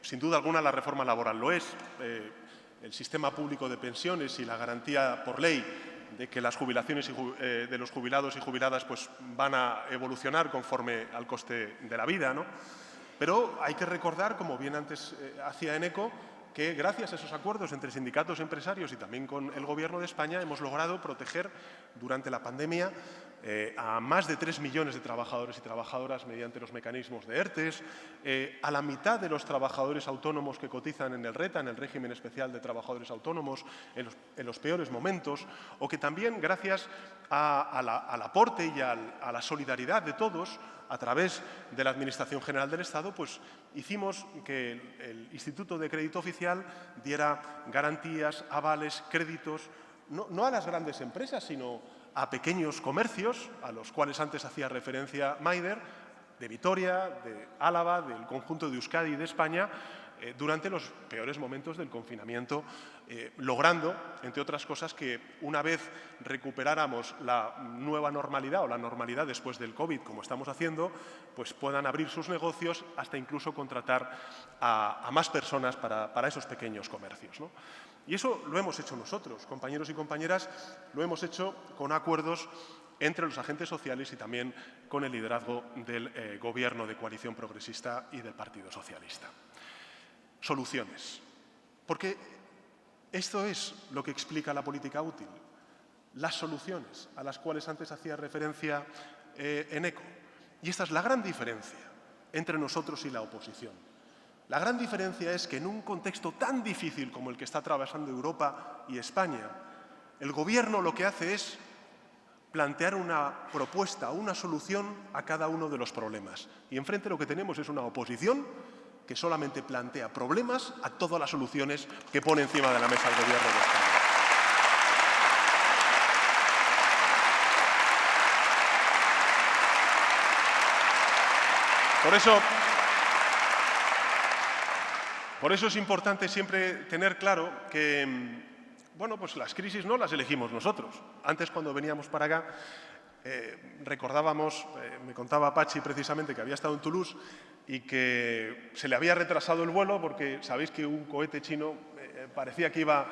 [SPEAKER 5] Sin duda alguna la reforma laboral lo es. El sistema público de pensiones y la garantía por ley de que las jubilaciones de los jubilados y jubiladas pues, van a evolucionar conforme al coste de la vida, ¿no? Pero hay que recordar, como bien antes hacía Eneko, que gracias a esos acuerdos entre sindicatos, empresarios y también con el Gobierno de España hemos logrado proteger durante la pandemia a más de 3 millones de trabajadores y trabajadoras mediante los mecanismos de ERTES, a la mitad de los trabajadores autónomos que cotizan en el RETA, en el régimen especial de trabajadores autónomos, en los peores momentos, o que también gracias al aporte y a la solidaridad de todos, a través de la Administración General del Estado, pues hicimos que el Instituto de Crédito Oficial diera garantías, avales, créditos, no a las grandes empresas, sino a pequeños comercios, a los cuales antes hacía referencia Maider, de Vitoria, de Álava, del conjunto de Euskadi y de España, durante los peores momentos del confinamiento, logrando, entre otras cosas, que una vez recuperáramos la nueva normalidad o la normalidad después del COVID, como estamos haciendo, pues puedan abrir sus negocios hasta incluso contratar a más personas para esos pequeños comercios, ¿no? Y eso lo hemos hecho nosotros, compañeros y compañeras, lo hemos hecho con acuerdos entre los agentes sociales y también con el liderazgo del Gobierno de coalición progresista y del Partido Socialista. Soluciones. Porque esto es lo que explica la política útil. Las soluciones a las cuales antes hacía referencia Eneko. Y esta es la gran diferencia entre nosotros y la oposición. La gran diferencia es que en un contexto tan difícil como el que está atravesando Europa y España, el Gobierno lo que hace es plantear una propuesta, una solución a cada uno de los problemas. Y enfrente lo que tenemos es una oposición que solamente plantea problemas a todas las soluciones que pone encima de la mesa el Gobierno de España. Por eso es importante siempre tener claro que, bueno, pues las crisis no las elegimos nosotros. Antes, cuando veníamos para acá, recordábamos, me contaba Pachi precisamente que había estado en Toulouse y que se le había retrasado el vuelo porque sabéis que un cohete chino parecía que iba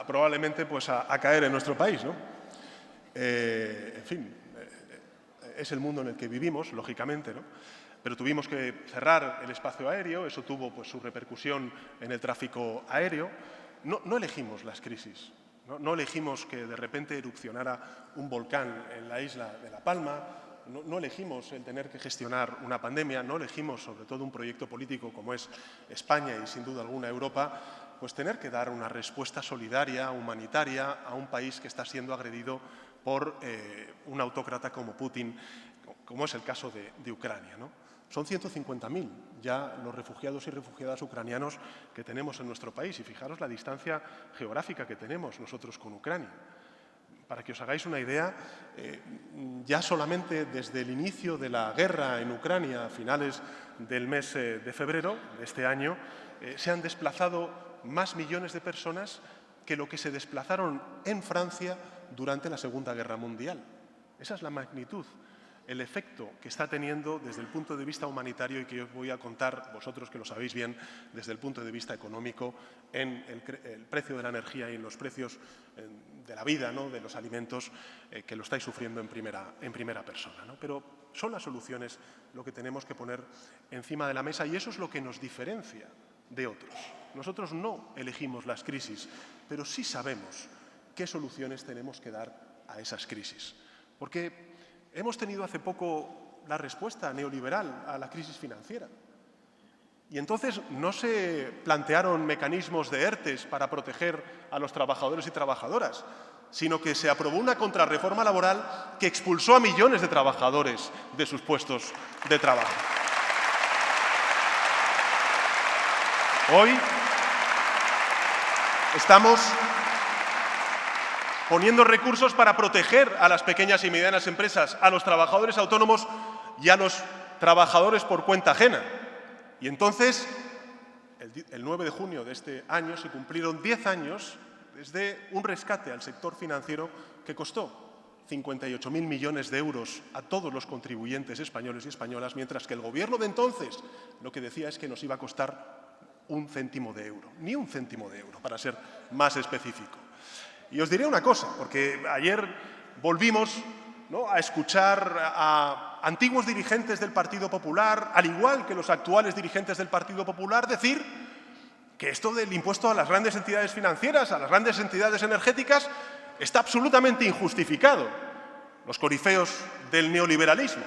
[SPEAKER 5] probablemente pues, a caer en nuestro país, ¿no? En fin, es el mundo en el que vivimos, lógicamente, ¿no? Pero tuvimos que cerrar el espacio aéreo, eso tuvo pues, su repercusión en el tráfico aéreo. No elegimos las crisis, no elegimos que de repente erupcionara un volcán en la isla de La Palma, no elegimos el tener que gestionar una pandemia, no elegimos sobre todo un proyecto político como es España y sin duda alguna Europa, pues tener que dar una respuesta solidaria, humanitaria a un país que está siendo agredido por un autócrata como Putin, como es el caso de Ucrania, ¿no? Son 150.000 ya los refugiados y refugiadas ucranianos que tenemos en nuestro país. Y fijaros la distancia geográfica que tenemos nosotros con Ucrania. Para que os hagáis una idea, ya solamente desde el inicio de la guerra en Ucrania, a finales del mes de febrero de este año, se han desplazado más millones de personas que lo que se desplazaron en Francia durante la Segunda Guerra Mundial. Esa es la magnitud, el efecto que está teniendo desde el punto de vista humanitario y que yo os voy a contar, vosotros que lo sabéis bien, desde el punto de vista económico, en el precio de la energía y en los precios de la vida, ¿no?, de los alimentos, que lo estáis sufriendo en primera persona, ¿no? Pero son las soluciones lo que tenemos que poner encima de la mesa y eso es lo que nos diferencia de otros. Nosotros no elegimos las crisis, pero sí sabemos qué soluciones tenemos que dar a esas crisis. Porque hemos tenido hace poco la respuesta neoliberal a la crisis financiera. Y entonces no se plantearon mecanismos de ERTEs para proteger a los trabajadores y trabajadoras, sino que se aprobó una contrarreforma laboral que expulsó a millones de trabajadores de sus puestos de trabajo. Hoy estamos poniendo recursos para proteger a las pequeñas y medianas empresas, a los trabajadores autónomos y a los trabajadores por cuenta ajena. Y entonces, el 9 de junio de este año, se cumplieron 10 años desde un rescate al sector financiero que costó 58.000 millones de euros a todos los contribuyentes españoles y españolas, mientras que el gobierno de entonces lo que decía es que nos iba a costar un céntimo de euro, ni un céntimo de euro, para ser más específico. Y os diré una cosa, porque ayer volvimos, ¿no?, a escuchar a antiguos dirigentes del Partido Popular, al igual que los actuales dirigentes del Partido Popular, decir que esto del impuesto a las grandes entidades financieras, a las grandes entidades energéticas, está absolutamente injustificado. Los corifeos del neoliberalismo.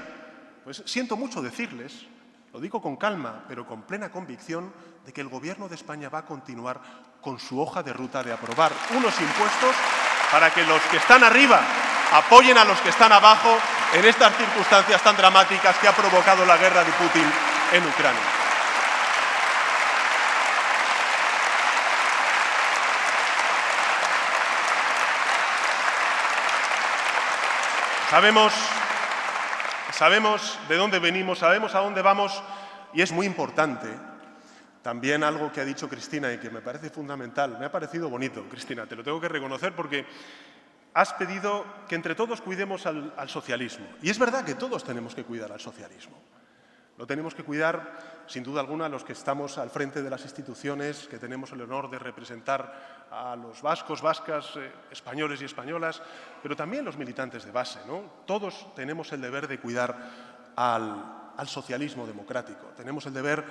[SPEAKER 5] Pues siento mucho decirles, lo digo con calma, pero con plena convicción, de que el Gobierno de España va a continuar con su hoja de ruta de aprobar unos impuestos para que los que están arriba apoyen a los que están abajo en estas circunstancias tan dramáticas que ha provocado la guerra de Putin en Ucrania. Sabemos de dónde venimos, sabemos a dónde vamos y es muy importante. También algo que ha dicho Cristina y que me parece fundamental, me ha parecido bonito, Cristina, te lo tengo que reconocer porque has pedido que entre todos cuidemos al socialismo. Y es verdad que todos tenemos que cuidar al socialismo. Lo tenemos que cuidar, sin duda alguna, los que estamos al frente de las instituciones, que tenemos el honor de representar a los vascos, vascas, españoles y españolas, pero también los militantes de base, ¿no? Todos tenemos el deber de cuidar al socialismo democrático. Tenemos el deber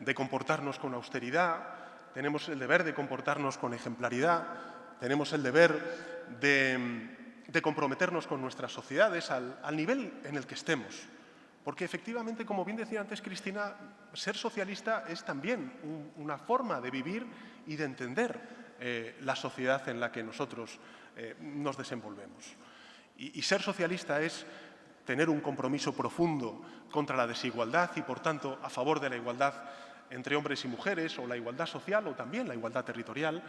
[SPEAKER 5] de comportarnos con austeridad, tenemos el deber de comportarnos con ejemplaridad, tenemos el deber de comprometernos con nuestras sociedades al nivel en el que estemos. Porque efectivamente, como bien decía antes Cristina, ser socialista es también una forma de vivir y de entender la sociedad en la que nosotros nos desenvolvemos. Y ser socialista es tener un compromiso profundo contra la desigualdad y, por tanto, a favor de la igualdad entre hombres y mujeres, o la igualdad social, o también la igualdad territorial.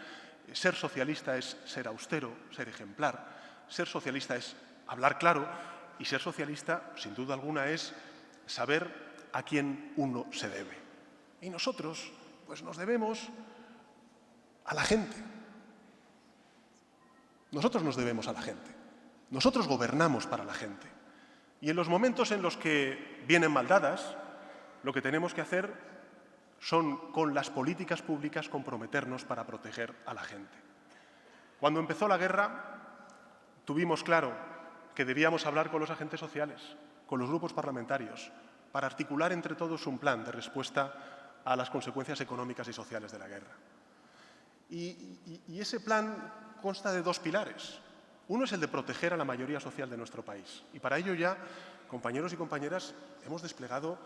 [SPEAKER 5] Ser socialista es ser austero, ser ejemplar. Ser socialista es hablar claro. Y ser socialista, sin duda alguna, es saber a quién uno se debe. Y nosotros Pues nos debemos a la gente. Nosotros nos debemos a la gente. Nosotros gobernamos para la gente. Y en los momentos en los que vienen mal dadas, lo que tenemos que hacer son, con las políticas públicas, comprometernos para proteger a la gente. Cuando empezó la guerra, tuvimos claro que debíamos hablar con los agentes sociales, con los grupos parlamentarios, para articular entre todos un plan de respuesta a las consecuencias económicas y sociales de la guerra. Y ese plan consta de dos pilares. Uno es el de proteger a la mayoría social de nuestro país. Y para ello ya, compañeros y compañeras, hemos desplegado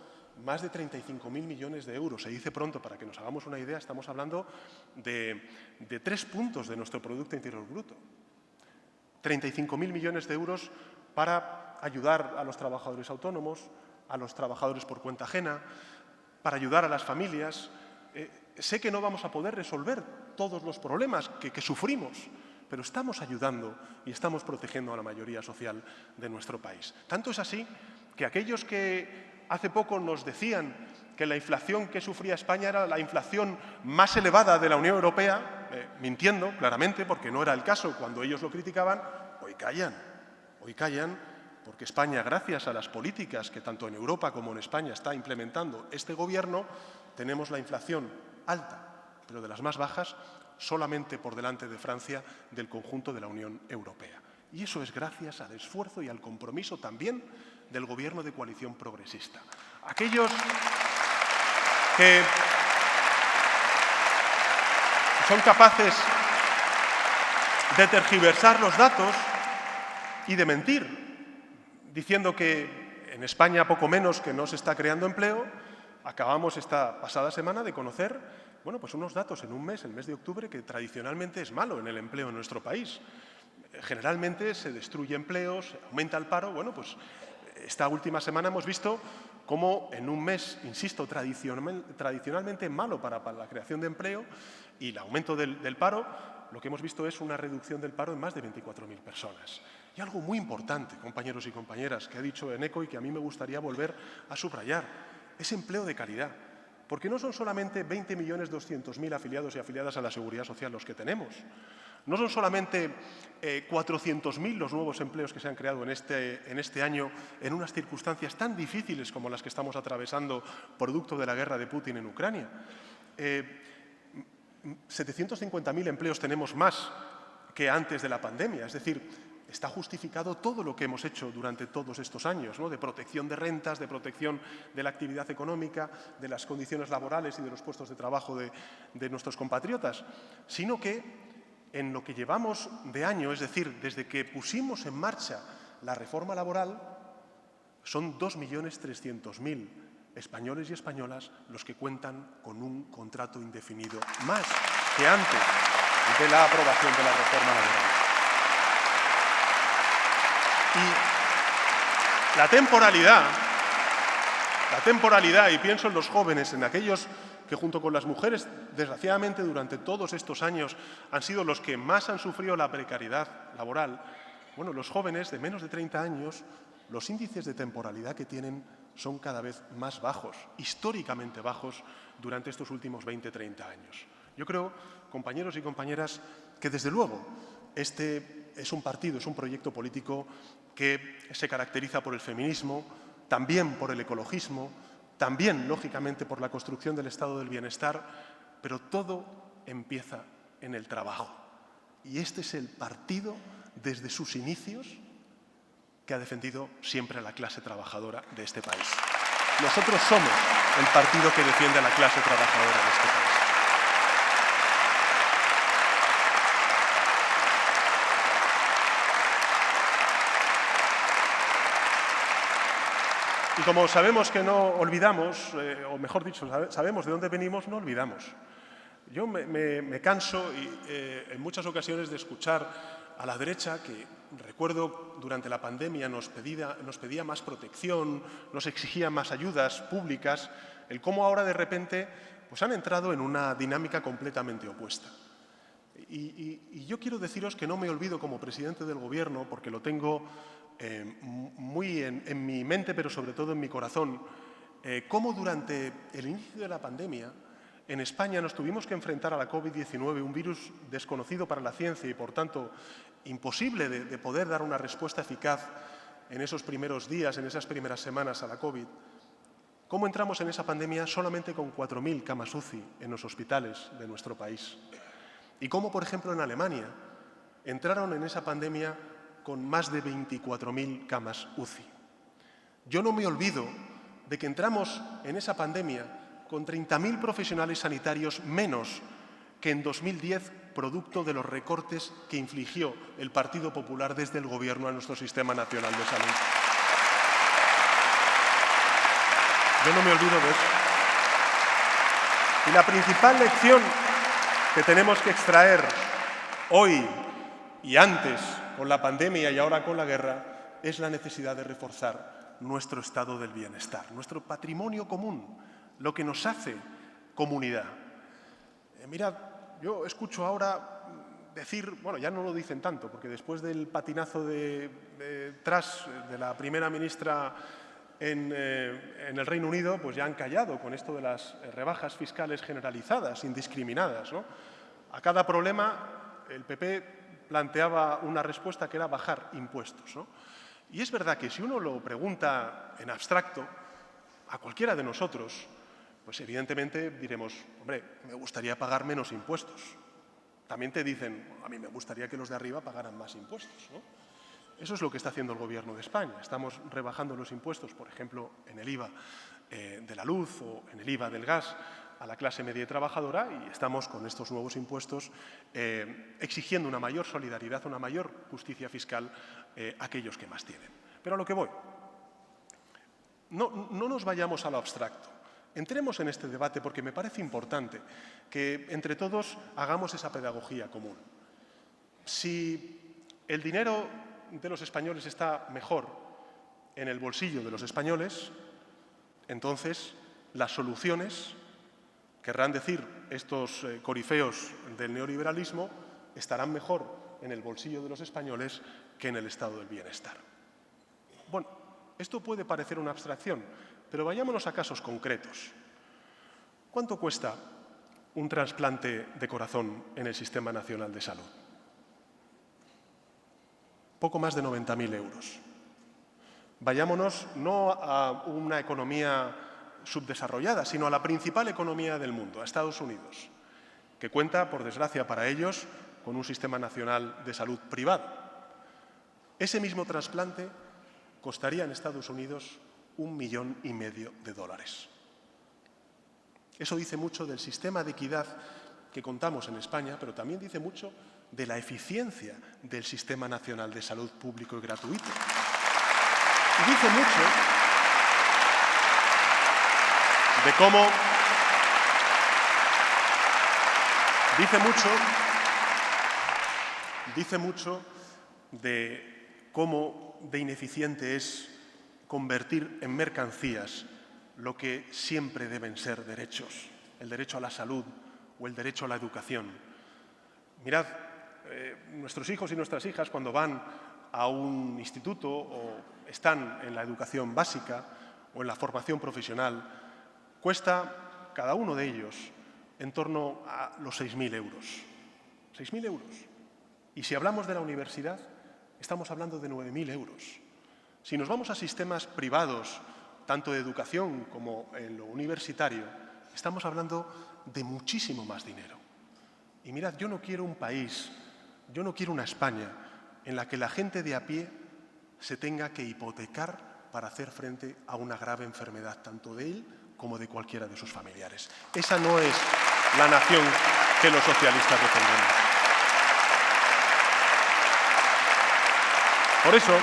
[SPEAKER 5] más de 35.000 millones de euros. Se dice pronto, para que nos hagamos una idea, estamos hablando de 3 puntos de nuestro Producto Interior Bruto. 35.000 millones de euros para ayudar a los trabajadores autónomos, a los trabajadores por cuenta ajena, para ayudar a las familias. Sé que no vamos a poder resolver todos los problemas que sufrimos, pero estamos ayudando y estamos protegiendo a la mayoría social de nuestro país. Tanto es así que aquellos que hace poco nos decían que la inflación que sufría España era la inflación más elevada de la Unión Europea, mintiendo claramente, porque no era el caso cuando ellos lo criticaban, hoy callan, porque España, gracias a las políticas que tanto en Europa como en España está implementando este Gobierno, tenemos la inflación alta, pero de las más bajas, solamente por delante de Francia, del conjunto de la Unión Europea. Y eso es gracias al esfuerzo y al compromiso también del Gobierno de coalición progresista. Aquellos que son capaces de tergiversar los datos y de mentir, diciendo que en España poco menos que no se está creando empleo. Acabamos esta pasada semana de conocer pues unos datos en un mes, el mes de octubre, que tradicionalmente es malo en el empleo en nuestro país. Generalmente se destruye empleos, aumenta el paro. Pues esta última semana hemos visto cómo en un mes, insisto, tradicionalmente malo para la creación de empleo y el aumento del paro, lo que hemos visto es una reducción del paro en más de 24.000 personas. Y algo muy importante, compañeros y compañeras, que ha dicho Eneko y que a mí me gustaría volver a subrayar, es empleo de calidad. Porque no son solamente 20.200.000 afiliados y afiliadas a la Seguridad Social los que tenemos. No son solamente 400.000 los nuevos empleos que se han creado en este año en unas circunstancias tan difíciles como las que estamos atravesando producto de la guerra de Putin en Ucrania. 750.000 empleos tenemos más que antes de la pandemia. Es decir, está justificado todo lo que hemos hecho durante todos estos años, ¿no? De protección de rentas, de protección de la actividad económica, de las condiciones laborales y de los puestos de trabajo de nuestros compatriotas, sino que en lo que llevamos de año, es decir, desde que pusimos en marcha la reforma laboral, son 2.300.000 españoles y españolas los que cuentan con un contrato indefinido, más que antes de la aprobación de la reforma laboral. Y la temporalidad, y pienso en los jóvenes, en aquellos que junto con las mujeres, desgraciadamente durante todos estos años, han sido los que más han sufrido la precariedad laboral. Los jóvenes de menos de 30 años, los índices de temporalidad que tienen son cada vez más bajos, históricamente bajos durante estos últimos 20-30 años. Yo creo, compañeros y compañeras, que desde luego este es un partido, es un proyecto político que se caracteriza por el feminismo, también por el ecologismo, también, lógicamente, por la construcción del estado del bienestar, pero todo empieza en el trabajo. Y este es el partido, desde sus inicios, que ha defendido siempre a la clase trabajadora de este país. Nosotros somos el partido que defiende a la clase trabajadora de este país. Y como sabemos que no olvidamos, o mejor dicho, sabemos de dónde venimos, no olvidamos. Yo me canso en muchas ocasiones de escuchar a la derecha, que recuerdo durante la pandemia nos pedía más protección, nos exigía más ayudas públicas, el cómo ahora de repente han entrado en una dinámica completamente opuesta. Y yo quiero deciros que no me olvido como presidente del Gobierno, porque lo tengo muy en mi mente, pero sobre todo en mi corazón, cómo durante el inicio de la pandemia en España nos tuvimos que enfrentar a la COVID-19, un virus desconocido para la ciencia y, por tanto, imposible de poder dar una respuesta eficaz en esos primeros días, en esas primeras semanas a la COVID. ¿Cómo entramos en esa pandemia solamente con 4.000 camas UCI en los hospitales de nuestro país? Y cómo, por ejemplo, en Alemania entraron en esa pandemia con más de 24.000 camas UCI. Yo no me olvido de que entramos en esa pandemia con 30.000 profesionales sanitarios menos que en 2010, producto de los recortes que infligió el Partido Popular desde el Gobierno a nuestro Sistema Nacional de Salud. Yo no me olvido de eso. Y la principal lección que tenemos que extraer hoy y antes con la pandemia y ahora con la guerra es la necesidad de reforzar nuestro estado del bienestar, nuestro patrimonio común, lo que nos hace comunidad. Mirad, yo escucho ahora decir, bueno, ya no lo dicen tanto, porque después del patinazo de la primera ministra en el Reino Unido, pues ya han callado con esto de las rebajas fiscales generalizadas, indiscriminadas, ¿no? A cada problema el PP planteaba una respuesta que era bajar impuestos, ¿no? Y es verdad que si uno lo pregunta en abstracto a cualquiera de nosotros, pues evidentemente diremos, hombre, me gustaría pagar menos impuestos. También te dicen, a mí me gustaría que los de arriba pagaran más impuestos, ¿no? Eso es lo que está haciendo el Gobierno de España. Estamos rebajando los impuestos, por ejemplo, en el IVA de la luz o en el IVA del gas a la clase media y trabajadora, y estamos con estos nuevos impuestos exigiendo una mayor solidaridad, una mayor justicia fiscal a aquellos que más tienen. Pero a lo que voy, no nos vayamos a lo abstracto. Entremos en este debate porque me parece importante que entre todos hagamos esa pedagogía común. Si el dinero de los españoles está mejor en el bolsillo de los españoles, entonces las soluciones, querrán decir estos corifeos del neoliberalismo, estarán mejor en el bolsillo de los españoles que en el estado del bienestar. Bueno, esto puede parecer una abstracción, pero vayámonos a casos concretos. ¿Cuánto cuesta un trasplante de corazón en el Sistema Nacional de Salud? Poco más de 90.000 euros. Vayámonos no a una economía subdesarrollada, sino a la principal economía del mundo, a Estados Unidos, que cuenta, por desgracia para ellos, con un sistema nacional de salud privado. Ese mismo trasplante costaría en Estados Unidos $1,5 millones. Eso dice mucho del sistema de equidad que contamos en España, pero también dice mucho de la eficiencia del Sistema Nacional de Salud público y gratuito. Y dice mucho de cómo de ineficiente es convertir en mercancías lo que siempre deben ser derechos, el derecho a la salud o el derecho a la educación. Mirad, nuestros hijos y nuestras hijas cuando van a un instituto o están en la educación básica o en la formación profesional, cuesta cada uno de ellos en torno a los 6.000 euros. 6.000 euros. Y si hablamos de la universidad, estamos hablando de 9.000 euros. Si nos vamos a sistemas privados, tanto de educación como en lo universitario, estamos hablando de muchísimo más dinero. Y mirad, yo no quiero un país, yo no quiero una España en la que la gente de a pie se tenga que hipotecar para hacer frente a una grave enfermedad, tanto de él como de cualquiera de sus familiares. Esa no es la nación que los socialistas defendemos. Por eso,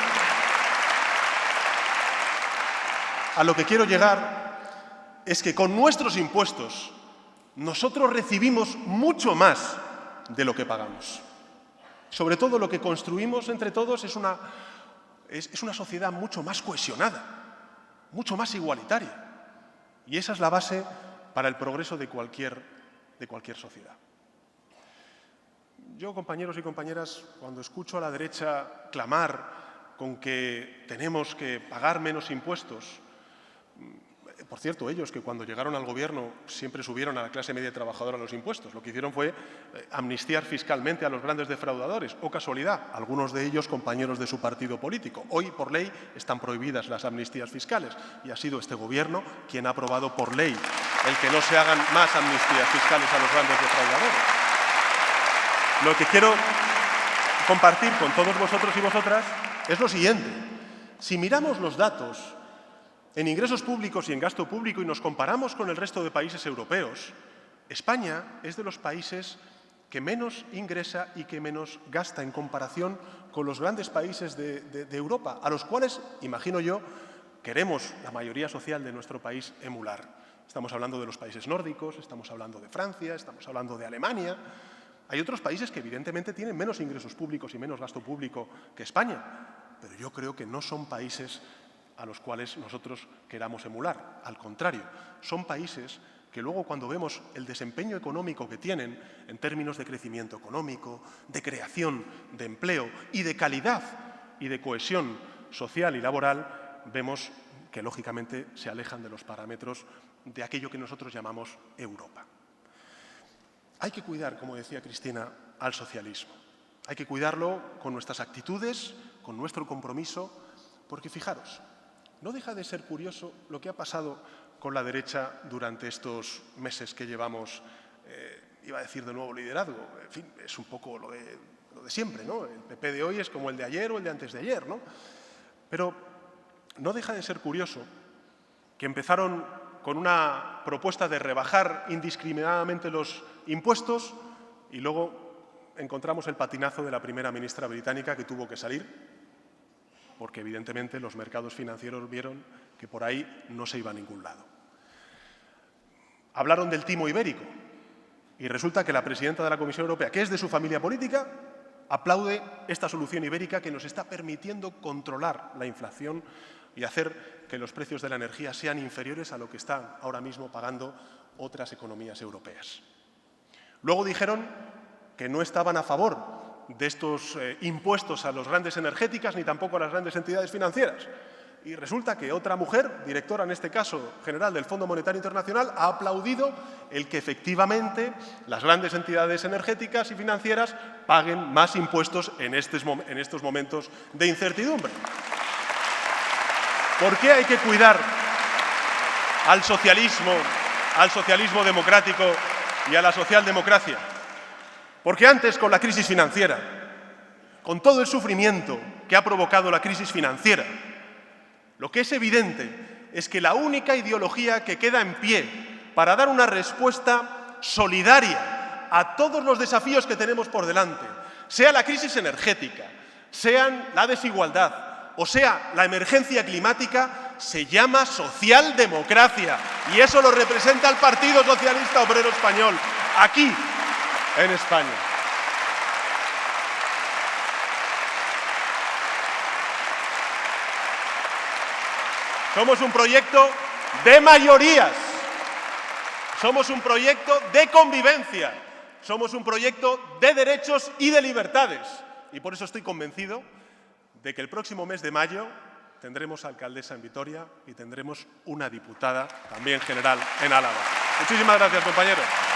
[SPEAKER 5] a lo que quiero llegar es que con nuestros impuestos nosotros recibimos mucho más de lo que pagamos. Sobre todo lo que construimos entre todos es una sociedad mucho más cohesionada, mucho más igualitaria. Y esa es la base para el progreso de cualquier sociedad. Yo, compañeros y compañeras, cuando escucho a la derecha clamar con que tenemos que pagar menos impuestos, Por cierto, ellos que cuando llegaron al gobierno siempre subieron a la clase media trabajadora los impuestos. Lo que hicieron fue amnistiar fiscalmente a los grandes defraudadores. O casualidad, algunos de ellos compañeros de su partido político. Hoy, por ley, están prohibidas las amnistías fiscales. Y ha sido este gobierno quien ha aprobado por ley el que no se hagan más amnistías fiscales a los grandes defraudadores. Lo que quiero compartir con todos vosotros y vosotras es lo siguiente. Si miramos los datos en ingresos públicos y en gasto público y nos comparamos con el resto de países europeos, España es de los países que menos ingresa y que menos gasta en comparación con los grandes países de Europa, a los cuales, imagino yo, queremos la mayoría social de nuestro país emular. Estamos hablando de los países nórdicos, estamos hablando de Francia, estamos hablando de Alemania. Hay otros países que evidentemente tienen menos ingresos públicos y menos gasto público que España, pero yo creo que no son países a los cuales nosotros queramos emular. Al contrario, son países que luego cuando vemos el desempeño económico que tienen en términos de crecimiento económico, de creación de empleo y de calidad y de cohesión social y laboral, vemos que lógicamente se alejan de los parámetros de aquello que nosotros llamamos Europa. Hay que cuidar, como decía Cristina, al socialismo. Hay que cuidarlo con nuestras actitudes, con nuestro compromiso, porque fijaros, no deja de ser curioso lo que ha pasado con la derecha durante estos meses que llevamos, iba a decir de nuevo liderazgo, en fin, es un poco lo de siempre, ¿no? El PP de hoy es como el de ayer o el de antes de ayer, ¿no? Pero no deja de ser curioso que empezaron con una propuesta de rebajar indiscriminadamente los impuestos y luego encontramos el patinazo de la primera ministra británica que tuvo que salir porque evidentemente los mercados financieros vieron que por ahí no se iba a ningún lado. Hablaron del timo ibérico y resulta que la presidenta de la Comisión Europea, que es de su familia política, aplaude esta solución ibérica que nos está permitiendo controlar la inflación y hacer que los precios de la energía sean inferiores a lo que están ahora mismo pagando otras economías europeas. Luego dijeron que no estaban a favor de estos impuestos a las grandes energéticas ni tampoco a las grandes entidades financieras. Y resulta que otra mujer, directora en este caso general del Fondo Monetario Internacional, ha aplaudido el que efectivamente las grandes entidades energéticas y financieras paguen más impuestos en estos momentos de incertidumbre. ¿Por qué hay que cuidar al socialismo democrático y a la socialdemocracia? Porque antes, con la crisis financiera, con todo el sufrimiento que ha provocado la crisis financiera, lo que es evidente es que la única ideología que queda en pie para dar una respuesta solidaria a todos los desafíos que tenemos por delante, sea la crisis energética, sea la desigualdad o sea la emergencia climática, se llama socialdemocracia. Y eso lo representa el Partido Socialista Obrero Español, aquí, en España. Somos un proyecto de mayorías, somos un proyecto de convivencia, somos un proyecto de derechos y de libertades. Y por eso estoy convencido de que el próximo mes de mayo tendremos alcaldesa en Vitoria y tendremos una diputada también general en Álava. Muchísimas gracias, compañeros.